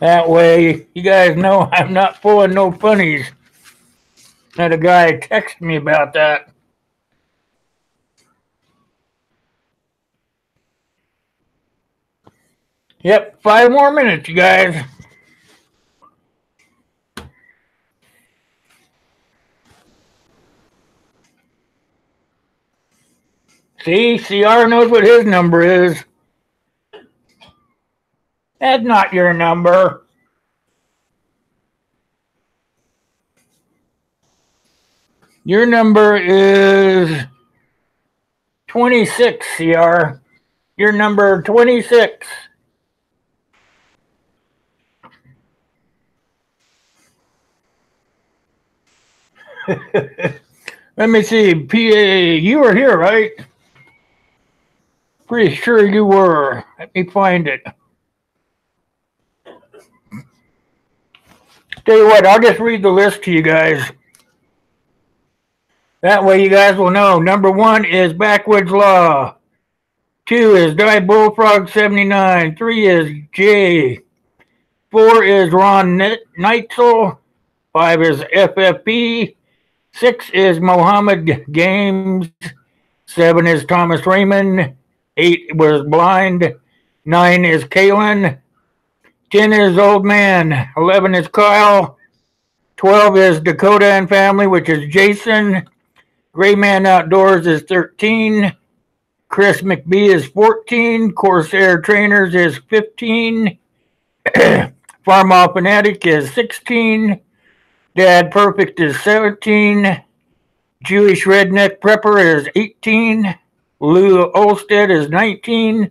That way, you guys know I'm not pulling no funnies. Had a guy text me about that. Yep, 5 more minutes, you guys. See, CR knows what his number is. That's not your number. Your number is 26, CR. Your number 26. Let me see. PA, you were here, right? Pretty sure you were. Let me find it. Tell you what, I'll just read the list to you guys. That way you guys will know. Number 1 is Backwoods Law. 2 is Die Bullfrog 79. 3 is Jay. 4 is Ron Neitzel. 5 is FFP. 6 is Mohammed Games. 7 is Thomas Raymond. 8 was Blind. 9 is Kalen. 10 is Old Man. 11 is Kyle. 12 is Dakota and Family, which is Jason. Gray Man Outdoors is 13. Chris McBee is 14. Corsair Trainers is 15. Farm Off Fanatic is 16. Dad Perfect is 17. Jewish Redneck Prepper is 18. Lou Olstead is 19.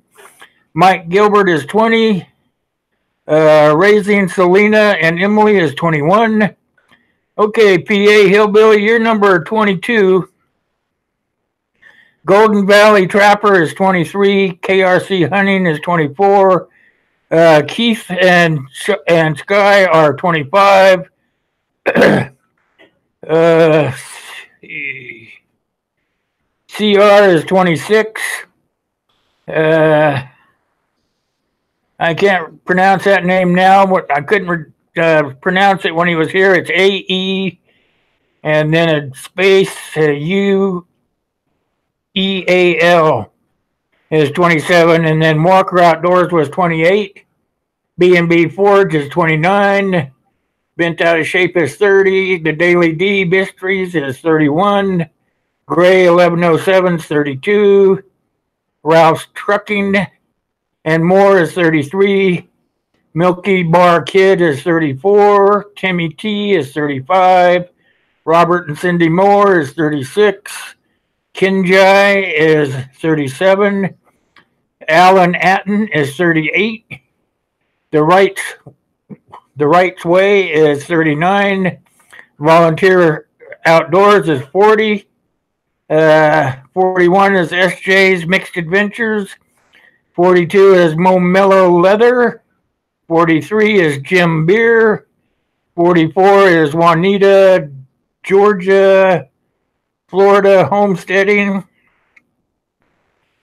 Mike Gilbert is 20. Raising Selena and Emily is 21. Okay, PA Hillbilly, you're number 22. Golden Valley Trapper is 23. KRC Hunting is 24. Keith and Sky are 25. CR is 26. I can't pronounce that name now. I couldn't pronounce it when he was here. It's AE and then a space UEAL is 27, and then Walker Outdoors was 28. B&B Forge is 29. Bent Out of Shape is 30. The Daily D Bistries is 31. Gray 1107 is 32. Ralph's Trucking and More is 33. Milky Bar Kid is 34. Timmy T is 35. Robert and Cindy Moore is 36. Kinjai is 37. Alan Atten is 38. The Right's Way is 39. Volunteer Outdoors is 40. 41 is SJ's Mixed Adventures. 42 is Mo Mellow Leather. 43 is Jim Beer. 44 is Juanita, Georgia, Florida Homesteading.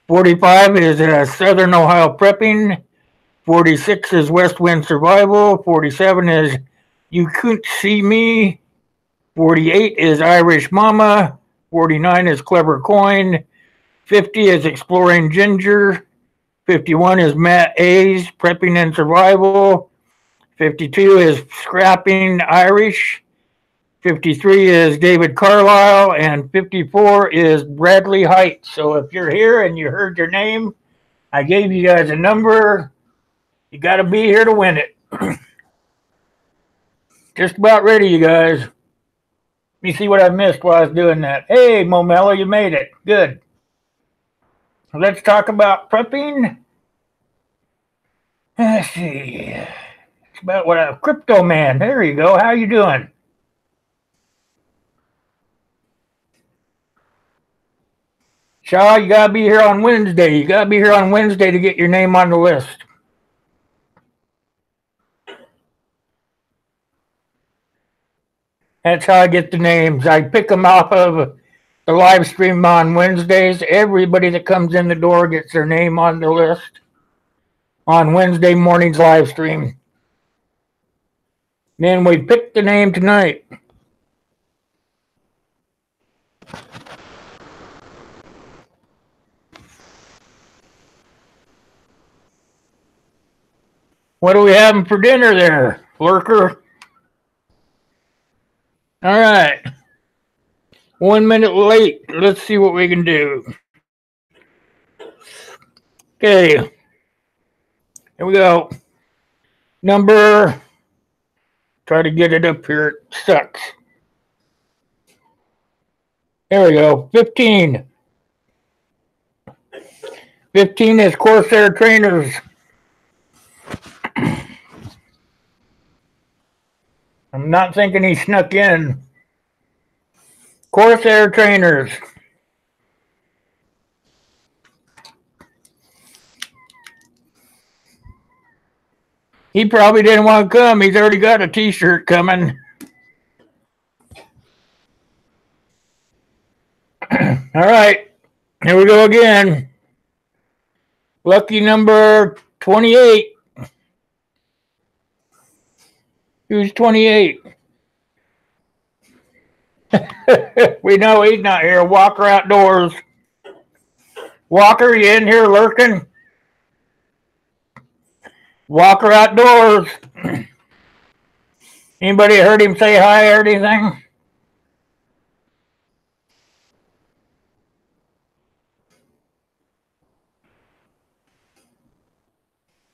45 is Southern Ohio Prepping. 46 is West Wind Survival. 47 is You Couldn't See Me. 48 is Irish Mama. 49 is Clever Coin. 50 is Exploring Ginger. 51 is Matt A's Prepping and Survival. 52 is Scrapping Irish. 53 is David Carlisle, and 54 is Bradley Height. So if you're here and you heard your name, I gave you guys a number. You got to be here to win it. Just about ready, you guys. Let me see what I missed while I was doing that. Hey, Momella, you made it. Good. Let's talk about prepping. Let's see. It's about what a crypto man. There you go. How you doing? Shaw, you got to be here on Wednesday. You got to be here on Wednesday to get your name on the list. That's how I get the names. I pick them off of the live stream on Wednesdays. Everybody that comes in the door gets their name on the list on Wednesday morning's live stream. Then we picked the name tonight. What are we having for dinner there, Lurker? All right. 1 minute late. Let's see what we can do. Okay. Here we go. Number. Try to get it up here. It sucks. There we go. 15. 15 is Corsair Trainers. I'm not thinking he snuck in. Corsair Trainers. He probably didn't want to come. He's already got a t-shirt coming. All right. Here we go again. Lucky number 28. Who's 28? We know he's not here. Walker Outdoors. Walker, you in here lurking? Walker Outdoors. Anybody heard him say hi or anything?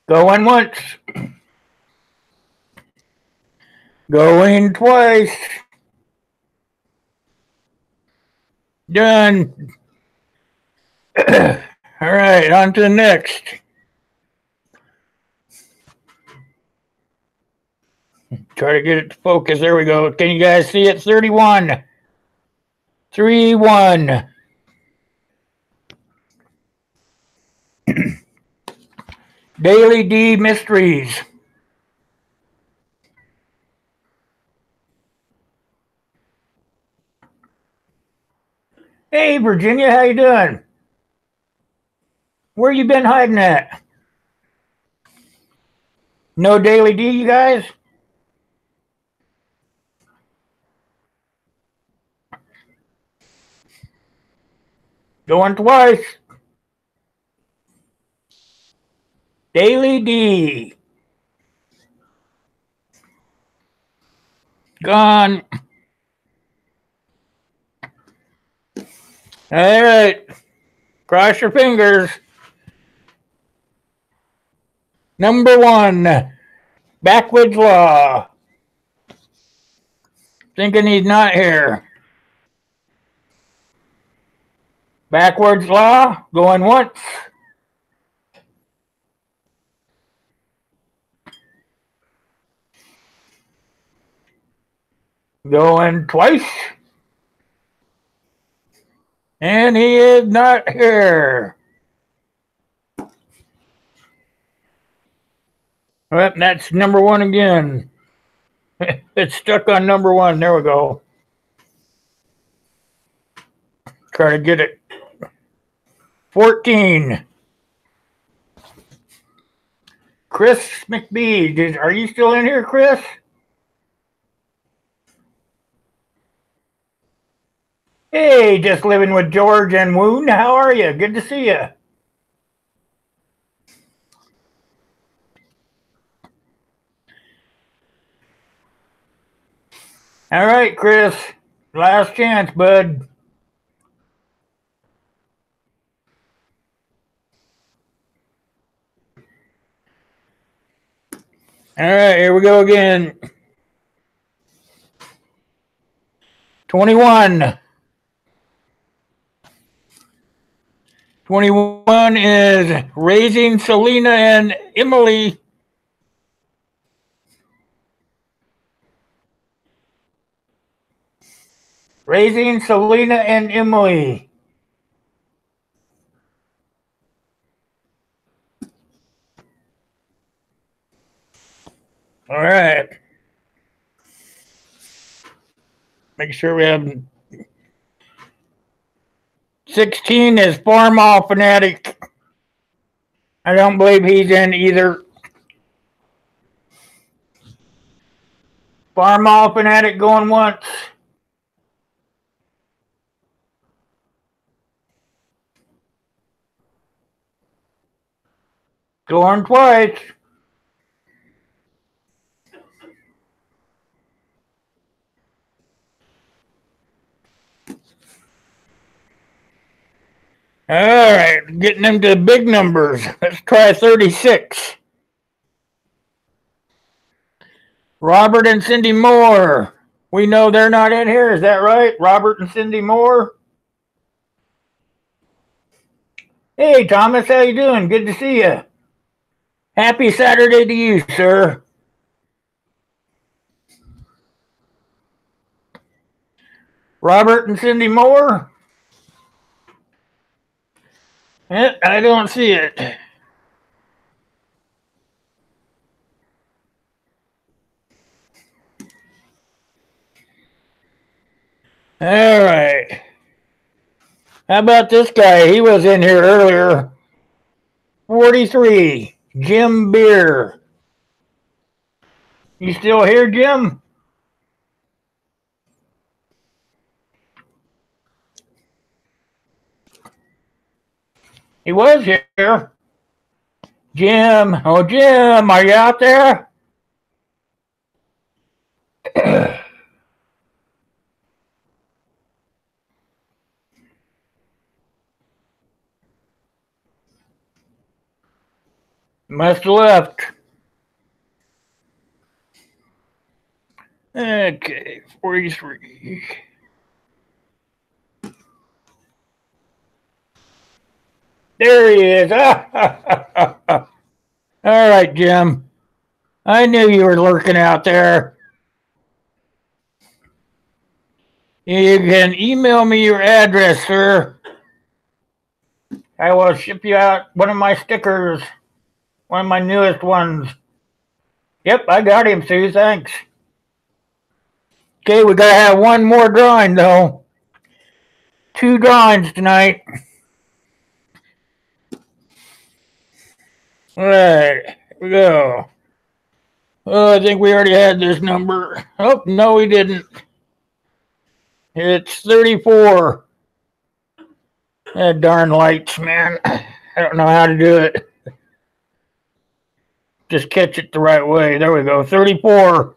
Going once. Going twice. Done. All right, on to the next. Try to get it to focus. There we go. Can you guys see it? 31. 3-1. Daily D Mysteries. Hey, Virginia, how you doing? Where you been hiding at? No Daily D, you guys? Going twice. Daily D. Gone. All right. Cross your fingers. Number 1. Backwoods Law. Thinking he's not here. Backwards Law. Going once. Going twice. And he is not here. Well, that's number 1 again. It's stuck on number 1. There we go. Try to get it. 14. Chris McBee. Are you still in here, Chris? Hey, just living with George and Woon. How are you? Good to see you. All right, Chris. Last chance, bud. All right, here we go again. 21. 21 is Raising Selena and Emily. Raising Selena and Emily. All right. Make sure we have 16 is Farmall Fanatic. I don't believe he's in either. Farm off and attic going once. Going twice. All right, getting them to big numbers. Let's try 36. Robert and Cindy Moore. We know they're not in here. Is that right? Robert and Cindy Moore. Hey, Thomas, how you doing? Good to see you. Happy Saturday to you, sir. Robert and Cindy Moore. I don't see it. All right. How about this guy? He was in here earlier. 43, Jim Beer. You still here, Jim? He was here. Jim. Oh, Jim, are you out there? Must have left. Okay, 43. There he is. All right, Jim. I knew you were lurking out there. You can email me your address, sir. I will ship you out one of my stickers, one of my newest ones. Yep, I got him, Sue. Thanks. Okay, we got to have one more drawing, though. 2 drawings tonight. All right, here we go. Oh, I think we already had this number. Oh, no, we didn't. It's 34. That darn lights, man. I don't know how to do it. Just catch it the right way. There we go. 34.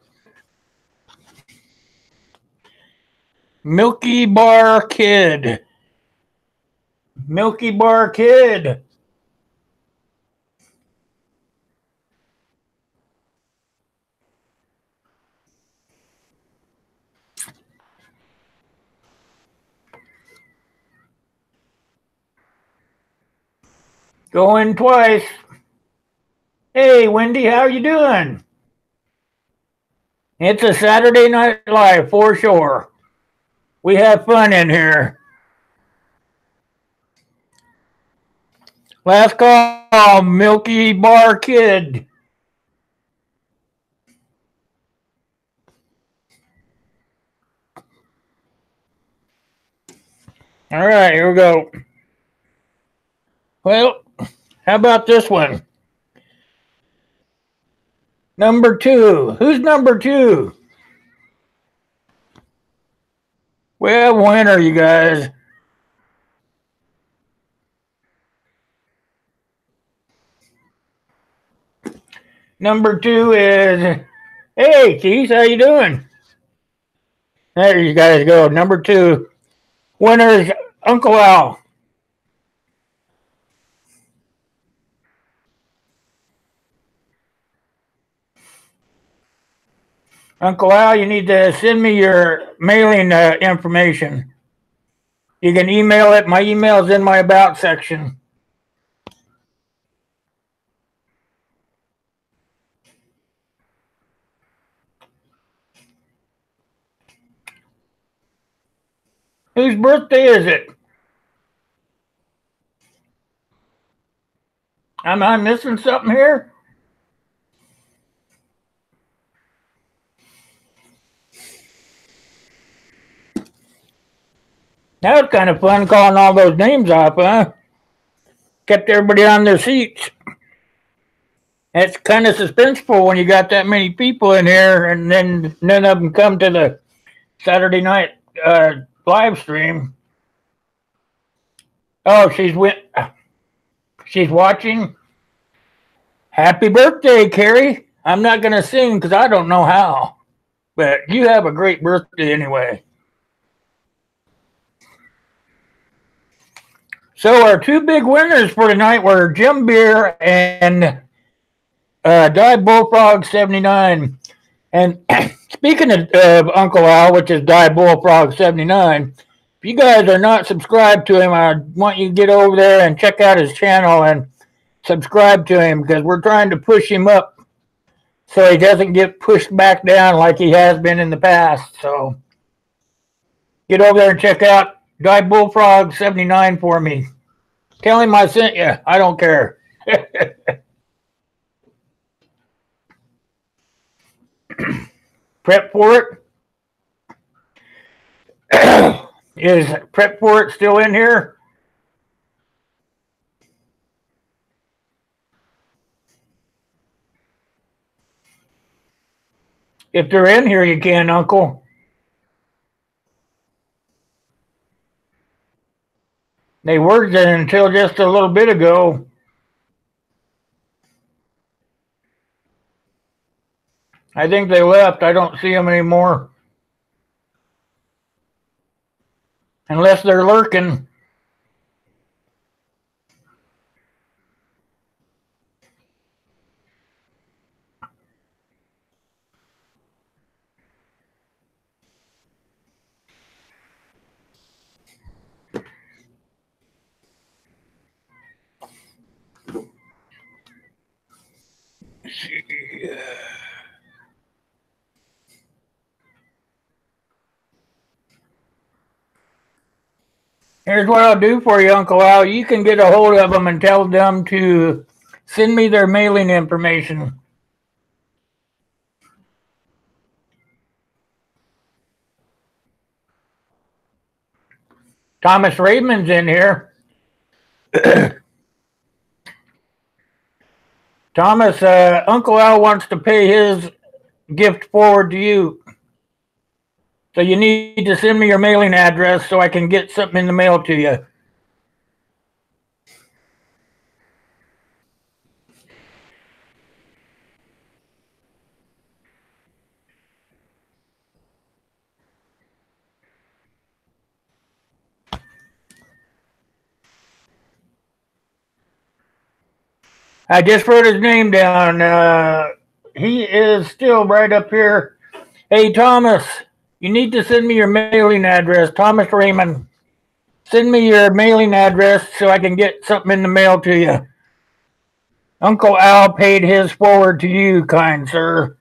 Milky Bar Kid. Milky Bar Kid. Going twice. Hey, Wendy, how you doing? It's a Saturday Night Live for sure. We have fun in here. Last call, Milky Bar Kid. All right, here we go. Well, how about this one? Number 2. Who's number 2? We have a winner, you guys. Number 2 is, hey, Keith, how you doing? There you guys go. Number 2. Winner is Uncle Al. Uncle Al, you need to send me your mailing information. You can email it. My email's in my About section. Whose birthday is it? Am I missing something here? That was kind of fun calling all those names off, huh? Kept everybody on their seats. It's kind of suspenseful when you got that many people in here, and then none of them come to the Saturday night live stream. Oh, she's watching. Happy birthday, Carrie. I'm not going to sing because I don't know how, but you have a great birthday anyway. So our two big winners for tonight were Jim Beer and Die Bullfrog 79. And speaking of Uncle Al, which is Die Bullfrog 79, if you guys are not subscribed to him, I want you to get over there and check out his channel and subscribe to him because we're trying to push him up so he doesn't get pushed back down like he has been in the past. So get over there and check out Die Bullfrog 79 for me. Tell him I sent you. I don't care. Prep for it. Is Prep for it still in here? If they're in here, you can, Uncle. They were there until just a little bit ago. I think they left. I don't see them anymore. Unless they're lurking. Here's what I'll do for you, Uncle Al. You can get a hold of them and tell them to send me their mailing information. Thomas Raymond's in here. Thomas, Uncle Al wants to pay his gift forward to you. So you need to send me your mailing address so I can get something in the mail to you. I just wrote his name down. He is still right up here. Hey, Thomas, you need to send me your mailing address. Thomas Raymond. Send me your mailing address so I can get something in the mail to you. Uncle Al paid his forward to you, kind sir.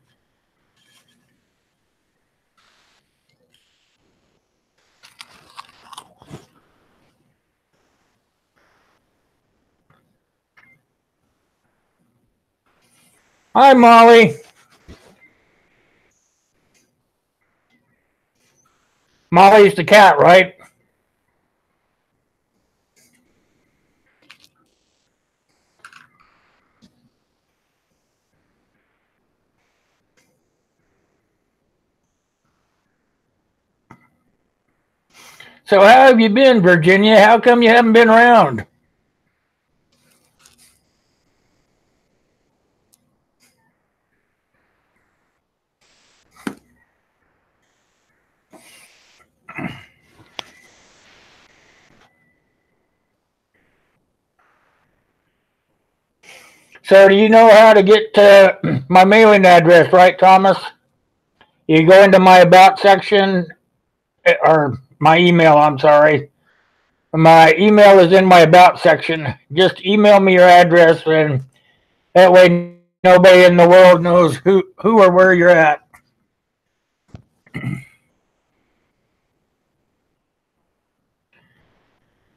Hi, Molly. Molly's the cat, right? So how have you been, Virginia? How come you haven't been around? So do you know how to get to my mailing address, right, Thomas? You go into my about section, or my email, I'm sorry. My email is in my about section. Just email me your address, and that way nobody in the world knows who or where you're at.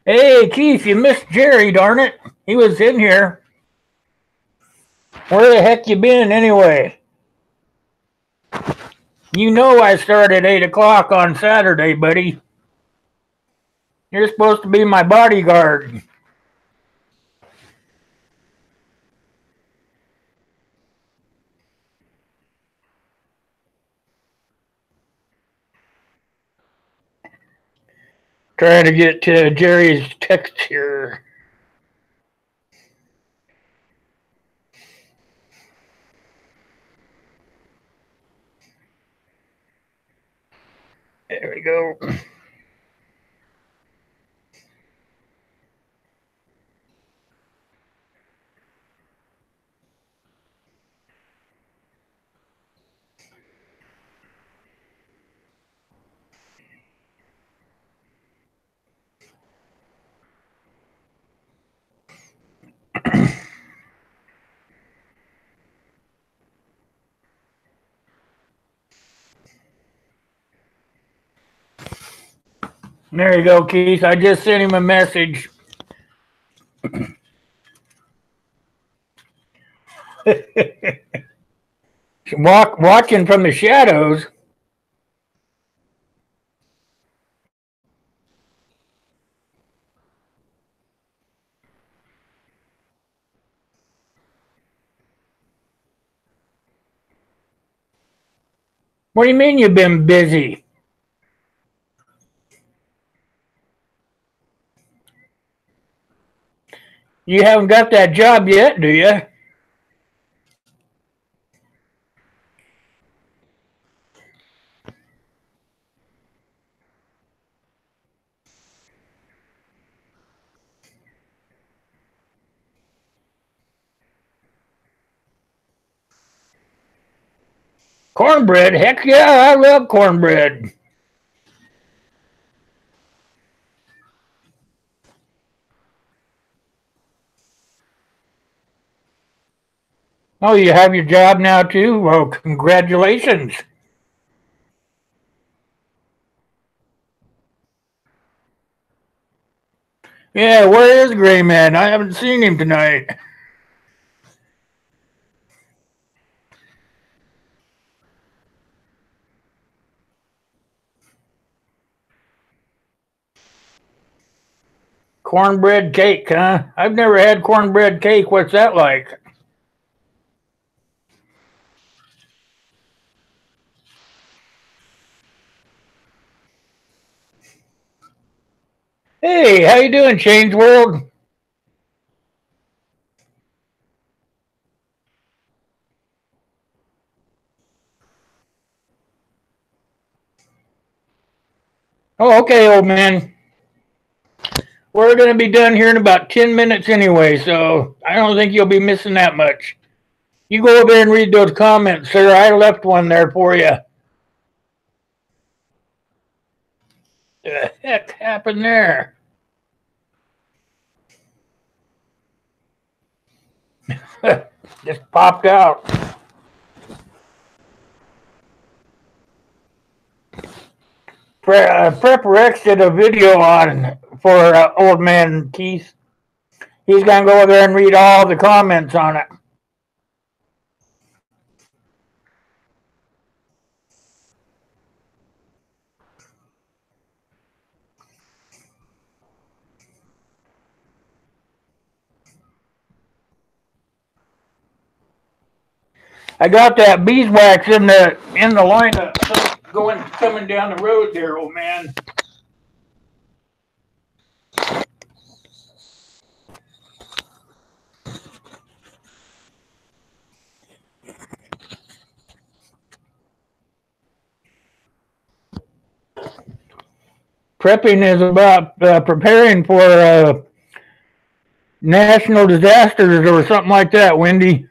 Hey, Keith, you missed Jerry, darn it. He was in here. Where the heck you been anyway? You know I start at 8 o'clock on Saturday, buddy. You're supposed to be my bodyguard. Trying to get to Jerry's text here. There we go. There you go, Keith. I just sent him a message. Watching from the shadows. What do you mean you've been busy? You haven't got that job yet, do you? Cornbread? Heck yeah, I love cornbread. Oh, you have your job now too? Well, congratulations. Yeah, where is Gray Man? I haven't seen him tonight. Cornbread cake, huh? I've never had cornbread cake. What's that like? Hey, how you doing, Shane's World? Oh, okay, old man. We're going to be done here in about 10 minutes anyway, so I don't think you'll be missing that much. You go over there and read those comments, sir. I left one there for you. The heck happened there? Just popped out. Prepper X did a video on for old man Keith. He's going to go over there and read all the comments on it. I got that beeswax in the lineup coming down the road there, old man. Prepping is about preparing for national disasters or something like that, Wendy.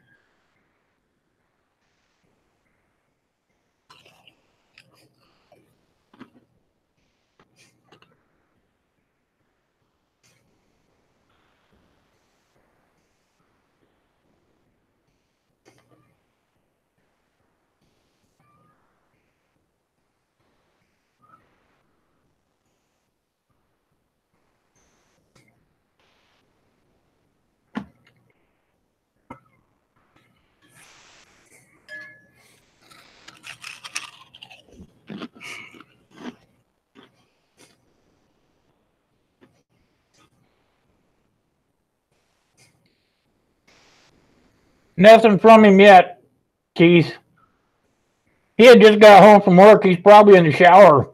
Nothing from him yet, Keith. He had just got home from work. He's probably in the shower.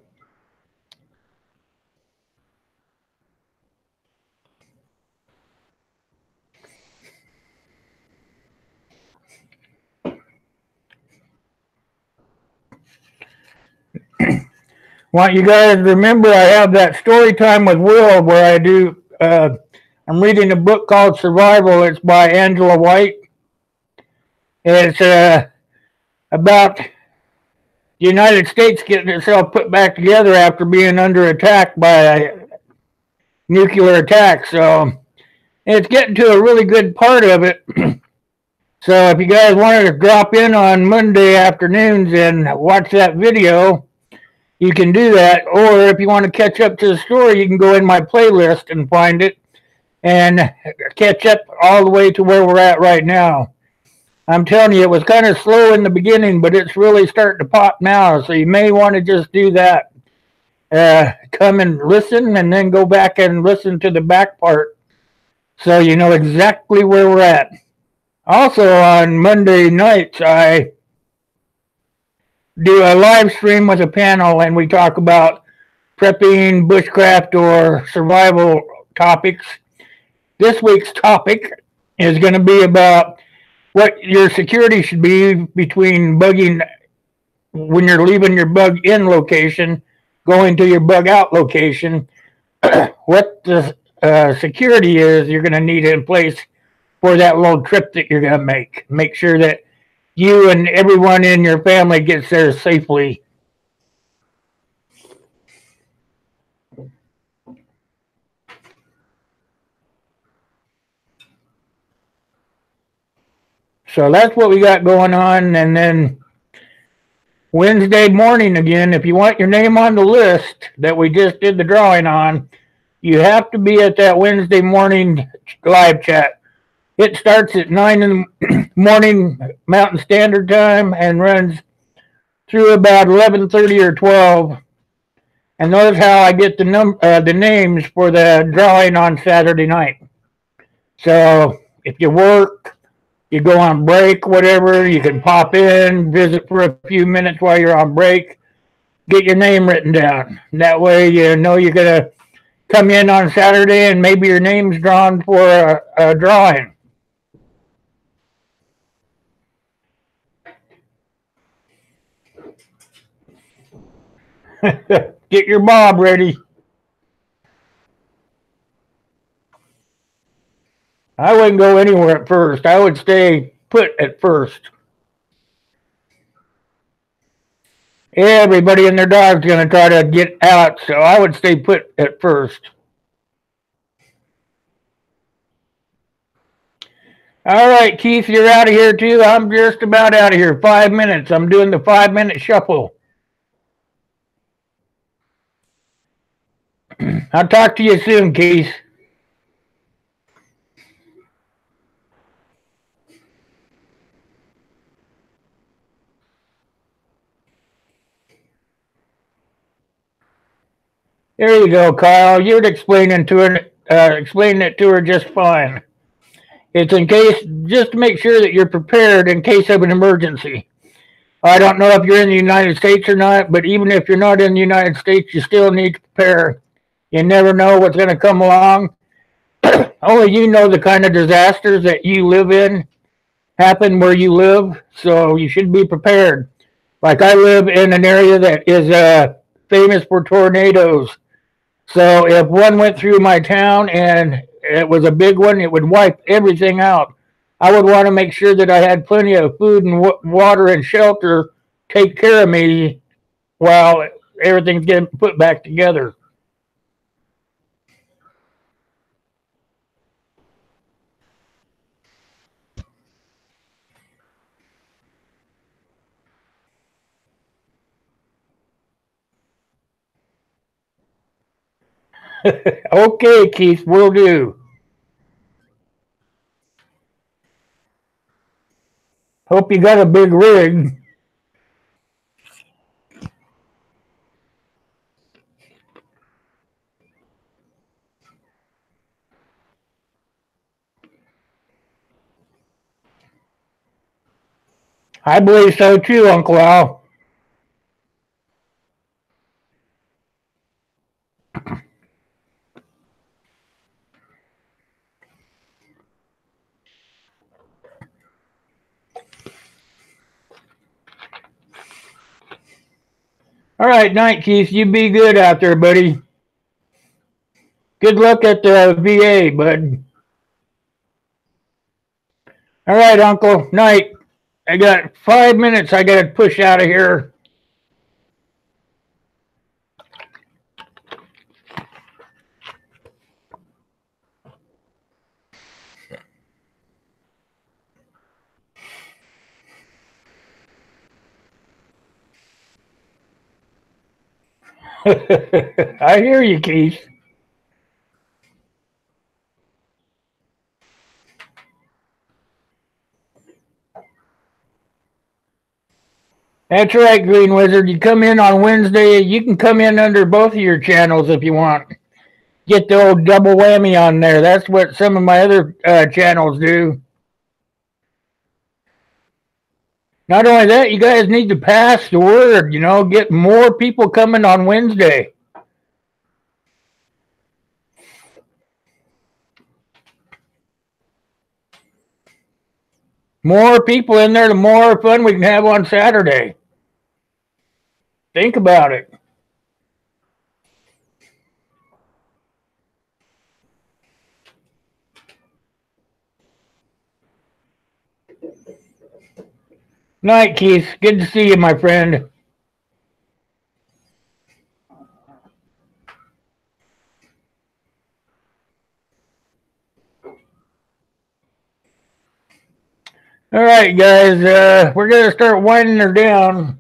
Want you guys remember I have that story time with Will where I do. I'm reading a book called Survival. It's by Angela White. It's about the United States getting itself put back together after being under attack by a nuclear attack. So it's getting to a really good part of it. So if you guys wanted to drop in on Monday afternoons and watch that video, you can do that. Or if you want to catch up to the story, you can go in my playlist and find it and catch up all the way to where we're at right now. I'm telling you, it was kind of slow in the beginning, but it's really starting to pop now. So you may want to just do that. Come and listen and then go back and listen to the back part so you know exactly where we're at. Also, on Monday nights, I do a live stream with a panel and we talk about prepping, bushcraft, or survival topics. This week's topic is going to be about what your security should be between bugging when you're leaving your bug in location, going to your bug out location, what the security is you're going to need in place for that little trip that you're going to make. Make sure that you and everyone in your family gets there safely. So that's what we got going on. And then Wednesday morning again, if you want your name on the list that we just did the drawing on, you have to be at that Wednesday morning live chat. It starts at 9 in the morning Mountain Standard Time and runs through about 11:30 or 12. And notice how I get the names for the drawing on Saturday night. So if you work, you go on break, whatever, you can pop in, visit for a few minutes while you're on break, get your name written down. That way you know you're going to come in on Saturday and maybe your name's drawn for a drawing. Get your bob ready. I wouldn't go anywhere at first. I would stay put at first. Everybody and their dog's going to try to get out, so I would stay put at first. All right, Keith, you're out of here too. I'm just about out of here. 5 minutes. I'm doing the 5-minute shuffle. I'll talk to you soon, Keith. There you go, Kyle. You're explaining it to her just fine. It's in case, just to make sure that you're prepared in case of an emergency. I don't know if you're in the United States or not, but even if you're not in the United States, you still need to prepare. You never know what's going to come along. Only you know the kind of disasters that you live in happen where you live, so you should be prepared. Like I live in an area that is famous for tornadoes. So if one went through my town and it was a big one, it would wipe everything out. I would want to make sure that I had plenty of food and water and shelter take care of me while everything's getting put back together. Okay, Keith, will do. Hope you got a big rig. I believe so too, Uncle Al. All All right, night, Keith. You be good out there, buddy. Good luck at the VA, bud. All right, Uncle. Night. I got 5 minutes. I got to push out of here. I hear you, Keith. That's right, Green Wizard. You come in on Wednesday. You can come in under both of your channels if you want. Get the old double whammy on there. That's what some of my other channels do. Not only that, you guys need to pass the word, get more people coming on Wednesday. More people in there, the more fun we can have on Saturday. Think about it. Night, Keith. Good to see you, my friend. All right, guys. We're going to start winding her down.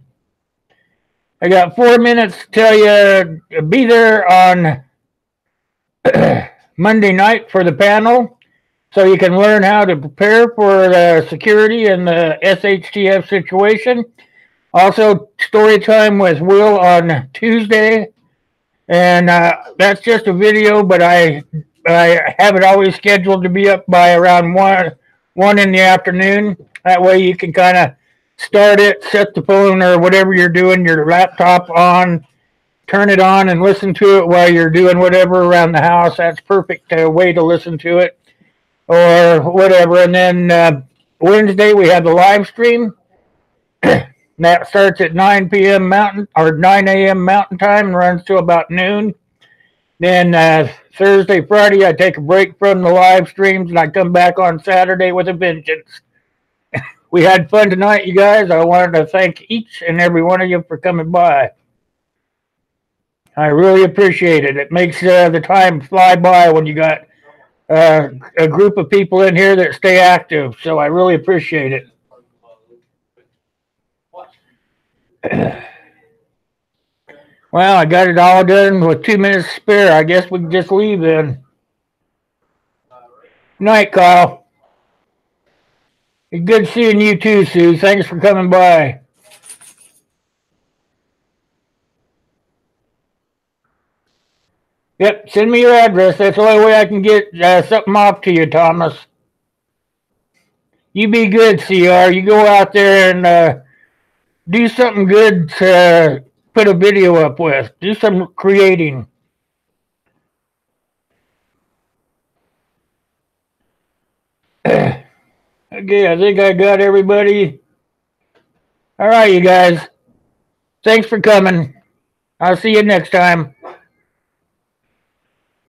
I got 4 minutes to tell you to be there on Monday night for the panel so you can learn how to prepare for the security and the SHTF situation. Also, story time with Will on Tuesday. And that's just a video, but I have it always scheduled to be up by around 1 in the afternoon. That way you can kind of start it, set the phone or whatever you're doing, your laptop on, turn it on and listen to it while you're doing whatever around the house. That's perfect way to listen to it or whatever. And then Wednesday we have the live stream. That starts at 9 p.m. Mountain or 9 a.m. Mountain Time and runs to about noon. Then Thursday, Friday, I take a break from the live streams and I come back on Saturday with a vengeance. We had fun tonight, you guys. I wanted to thank each and every one of you for coming by. I really appreciate it. It makes the time fly by when you got a group of people in here that stay active. So I really appreciate it. Well, I got it all done with 2 minutes spare. I guess we can just leave then. Night, Kyle. It's good seeing you too, Sue. Thanks for coming by. Yep, send me your address. That's the only way I can get something off to you, Thomas. You be good, CR. You go out there and do something good to put a video up with. Do some creating. Okay, I think I got everybody. All right, you guys. Thanks for coming. I'll see you next time.